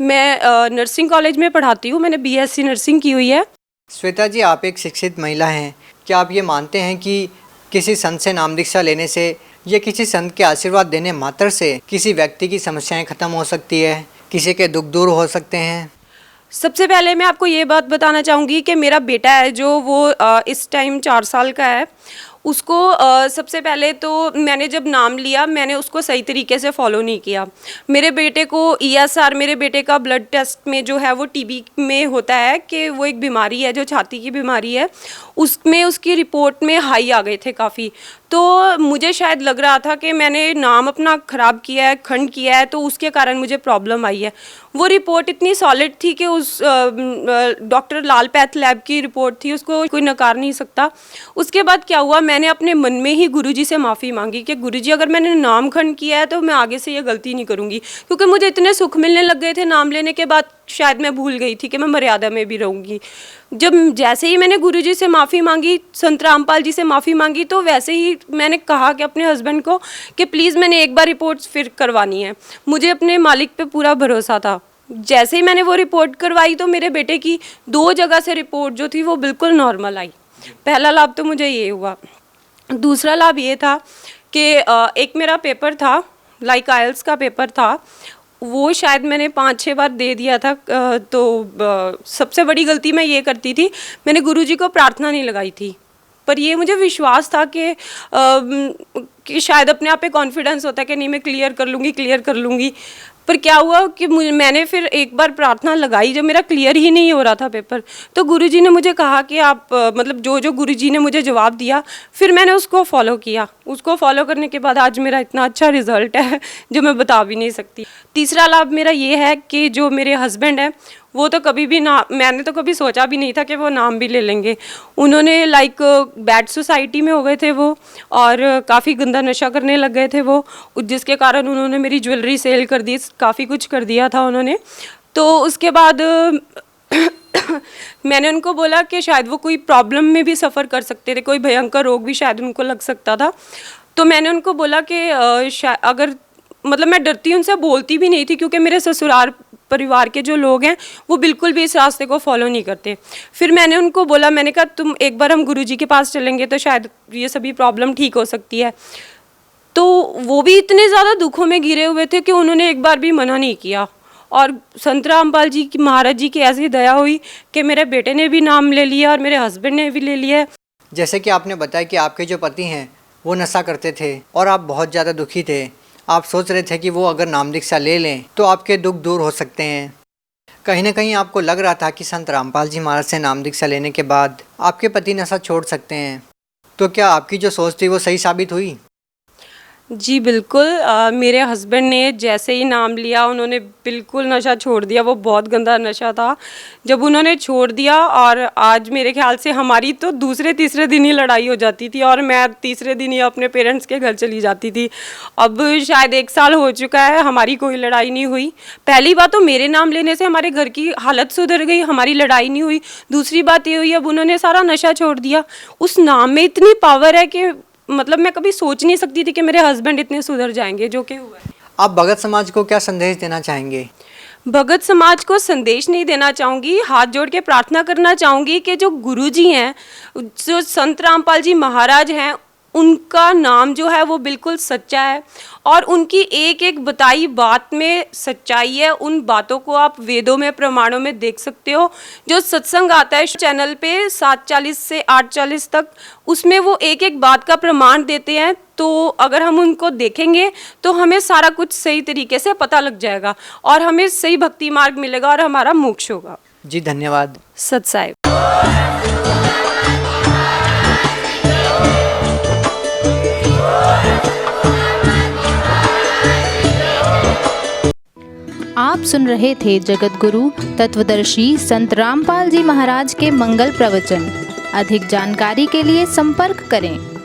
मैं नर्सिंग कॉलेज में पढ़ाती हूँ, मैंने BSc नर्सिंग की हुई है। श्वेता जी आप एक शिक्षित महिला हैं, क्या आप ये मानते हैं कि किसी संत से नाम दीक्षा लेने से या किसी संत के आशीर्वाद देने मात्र से किसी व्यक्ति की समस्याएं खत्म हो सकती है, किसी के दुख दूर हो सकते हैं? सबसे पहले मैं आपको ये बात बताना चाहूँगी कि मेरा बेटा है जो वो इस टाइम 4 साल का है, उसको सबसे पहले तो मैंने जब नाम लिया मैंने उसको सही तरीके से फॉलो नहीं किया। मेरे बेटे को ESR, मेरे बेटे का ब्लड टेस्ट में जो है वो TB में होता है कि वो एक बीमारी है जो छाती की बीमारी है, उसमें उसकी रिपोर्ट में हाई आ गए थे काफ़ी। तो मुझे शायद लग रहा था कि मैंने नाम अपना ख़राब किया है, खंड किया है, तो उसके कारण मुझे प्रॉब्लम आई है। वो रिपोर्ट इतनी सॉलिड थी कि उस डॉक्टर लाल पैथ लैब की रिपोर्ट थी, उसको कोई नकार नहीं सकता। उसके बाद क्या हुआ, मैंने अपने मन में ही गुरुजी से माफ़ी मांगी कि गुरुजी अगर मैंने नाम खंड किया है तो मैं आगे से ये गलती नहीं करूँगी, क्योंकि मुझे इतने सुख मिलने लग गए थे नाम लेने के बाद, शायद मैं भूल गई थी कि मैं मर्यादा में भी रहूँगी। जब जैसे ही मैंने गुरुजी से माफ़ी मांगी, संत रामपाल जी से माफ़ी मांगी, तो वैसे ही मैंने कहा कि अपने हस्बैंड को कि प्लीज़ मैंने एक बार रिपोर्ट फिर करवानी है। मुझे अपने मालिक पे पूरा भरोसा था। जैसे ही मैंने वो रिपोर्ट करवाई तो मेरे बेटे की 2 जगह से रिपोर्ट जो थी वो बिल्कुल नॉर्मल आई। पहला लाभ तो मुझे ये हुआ। दूसरा लाभ ये था कि एक मेरा पेपर था, लाइक IELTS का पेपर था, वो शायद मैंने 5-6 बार दे दिया था। तो सबसे बड़ी गलती मैं ये करती थी, मैंने गुरुजी को प्रार्थना नहीं लगाई थी। पर ये मुझे विश्वास था कि शायद अपने आप पे कॉन्फिडेंस होता है कि नहीं मैं क्लियर कर लूँगी। पर क्या हुआ कि मैंने फिर एक बार प्रार्थना लगाई जब मेरा क्लियर ही नहीं हो रहा था पेपर, तो गुरुजी ने मुझे कहा कि आप मतलब जो गुरुजी ने मुझे जवाब दिया, फिर मैंने उसको फॉलो किया। उसको फॉलो करने के बाद आज मेरा इतना अच्छा रिजल्ट है जो मैं बता भी नहीं सकती। तीसरा लाभ मेरा ये है कि जो मेरे हस्बैंड हैं वो तो कभी भी ना, मैंने तो कभी सोचा भी नहीं था कि वो नाम भी ले लेंगे। उन्होंने लाइक बैड सोसाइटी में हो गए थे वो, और काफ़ी गंदा नशा करने लग गए थे वो, जिसके कारण उन्होंने मेरी ज्वेलरी सेल कर दी, काफ़ी कुछ कर दिया था उन्होंने। तो उसके बाद मैंने उनको बोला कि शायद वो कोई प्रॉब्लम में भी सफ़र कर सकते थे, कोई भयंकर रोग भी शायद उनको लग सकता था। तो मैंने उनको बोला कि अगर मतलब मैं डरती उनसे बोलती भी नहीं थी, क्योंकि मेरे ससुराल परिवार के जो लोग हैं वो बिल्कुल भी इस रास्ते को फॉलो नहीं करते। फिर मैंने उनको बोला, मैंने कहा तुम एक बार हम गुरुजी के पास चलेंगे तो शायद ये सभी प्रॉब्लम ठीक हो सकती है। तो वो भी इतने ज़्यादा दुखों में घिरे हुए थे कि उन्होंने एक बार भी मना नहीं किया। और संत रामपाल जी की, महाराज जी की ऐसी दया हुई कि मेरे बेटे ने भी नाम ले लिया और मेरे हस्बैंड ने भी ले लिया। जैसे कि आपने बताया कि आपके जो पति हैं वो नशा करते थे और आप बहुत ज़्यादा दुखी थे, आप सोच रहे थे कि वो अगर नाम दीक्षा ले लें तो आपके दुख दूर हो सकते हैं। कहीं ना कहीं आपको लग रहा था कि संत रामपाल जी महाराज से नाम दीक्षा लेने के बाद आपके पति नशा छोड़ सकते हैं। तो क्या आपकी जो सोच थी वो सही साबित हुई? जी बिल्कुल। मेरे हस्बैंड ने जैसे ही नाम लिया उन्होंने बिल्कुल नशा छोड़ दिया। वो बहुत गंदा नशा था। जब उन्होंने छोड़ दिया, और आज मेरे ख्याल से हमारी तो दूसरे तीसरे दिन ही लड़ाई हो जाती थी, और मैं तीसरे दिन ही अपने पेरेंट्स के घर चली जाती थी। अब शायद 1 साल हो चुका है, हमारी कोई लड़ाई नहीं हुई। पहली बात तो मेरे नाम लेने से हमारे घर की हालत सुधर गई, हमारी लड़ाई नहीं हुई। दूसरी बात ये हुई, अब उन्होंने सारा नशा छोड़ दिया। उस नाम में इतनी पावर है कि मतलब मैं कभी सोच नहीं सकती थी कि मेरे हस्बैंड इतने सुधर जाएंगे, जो कि हुआ है। आप भगत समाज को क्या संदेश देना चाहेंगे? भगत समाज को संदेश नहीं देना चाहूँगी, हाथ जोड़ के प्रार्थना करना चाहूँगी कि जो गुरुजी हैं, जो संत रामपाल जी महाराज हैं, उनका नाम जो है वो बिल्कुल सच्चा है, और उनकी एक एक बताई बात में सच्चाई है। उन बातों को आप वेदों में, प्रमाणों में देख सकते हो। जो सत्संग आता है चैनल पे 7:40 से 8:40 तक, उसमें वो एक एक बात का प्रमाण देते हैं। तो अगर हम उनको देखेंगे तो हमें सारा कुछ सही तरीके से पता लग जाएगा, और हमें सही भक्ति मार्ग मिलेगा, और हमारा मोक्ष होगा। जी धन्यवाद। सत साहिब। आप सुन रहे थे जगत गुरु तत्वदर्शी संत रामपाल जी महाराज के मंगल प्रवचन। अधिक जानकारी के लिए संपर्क करें।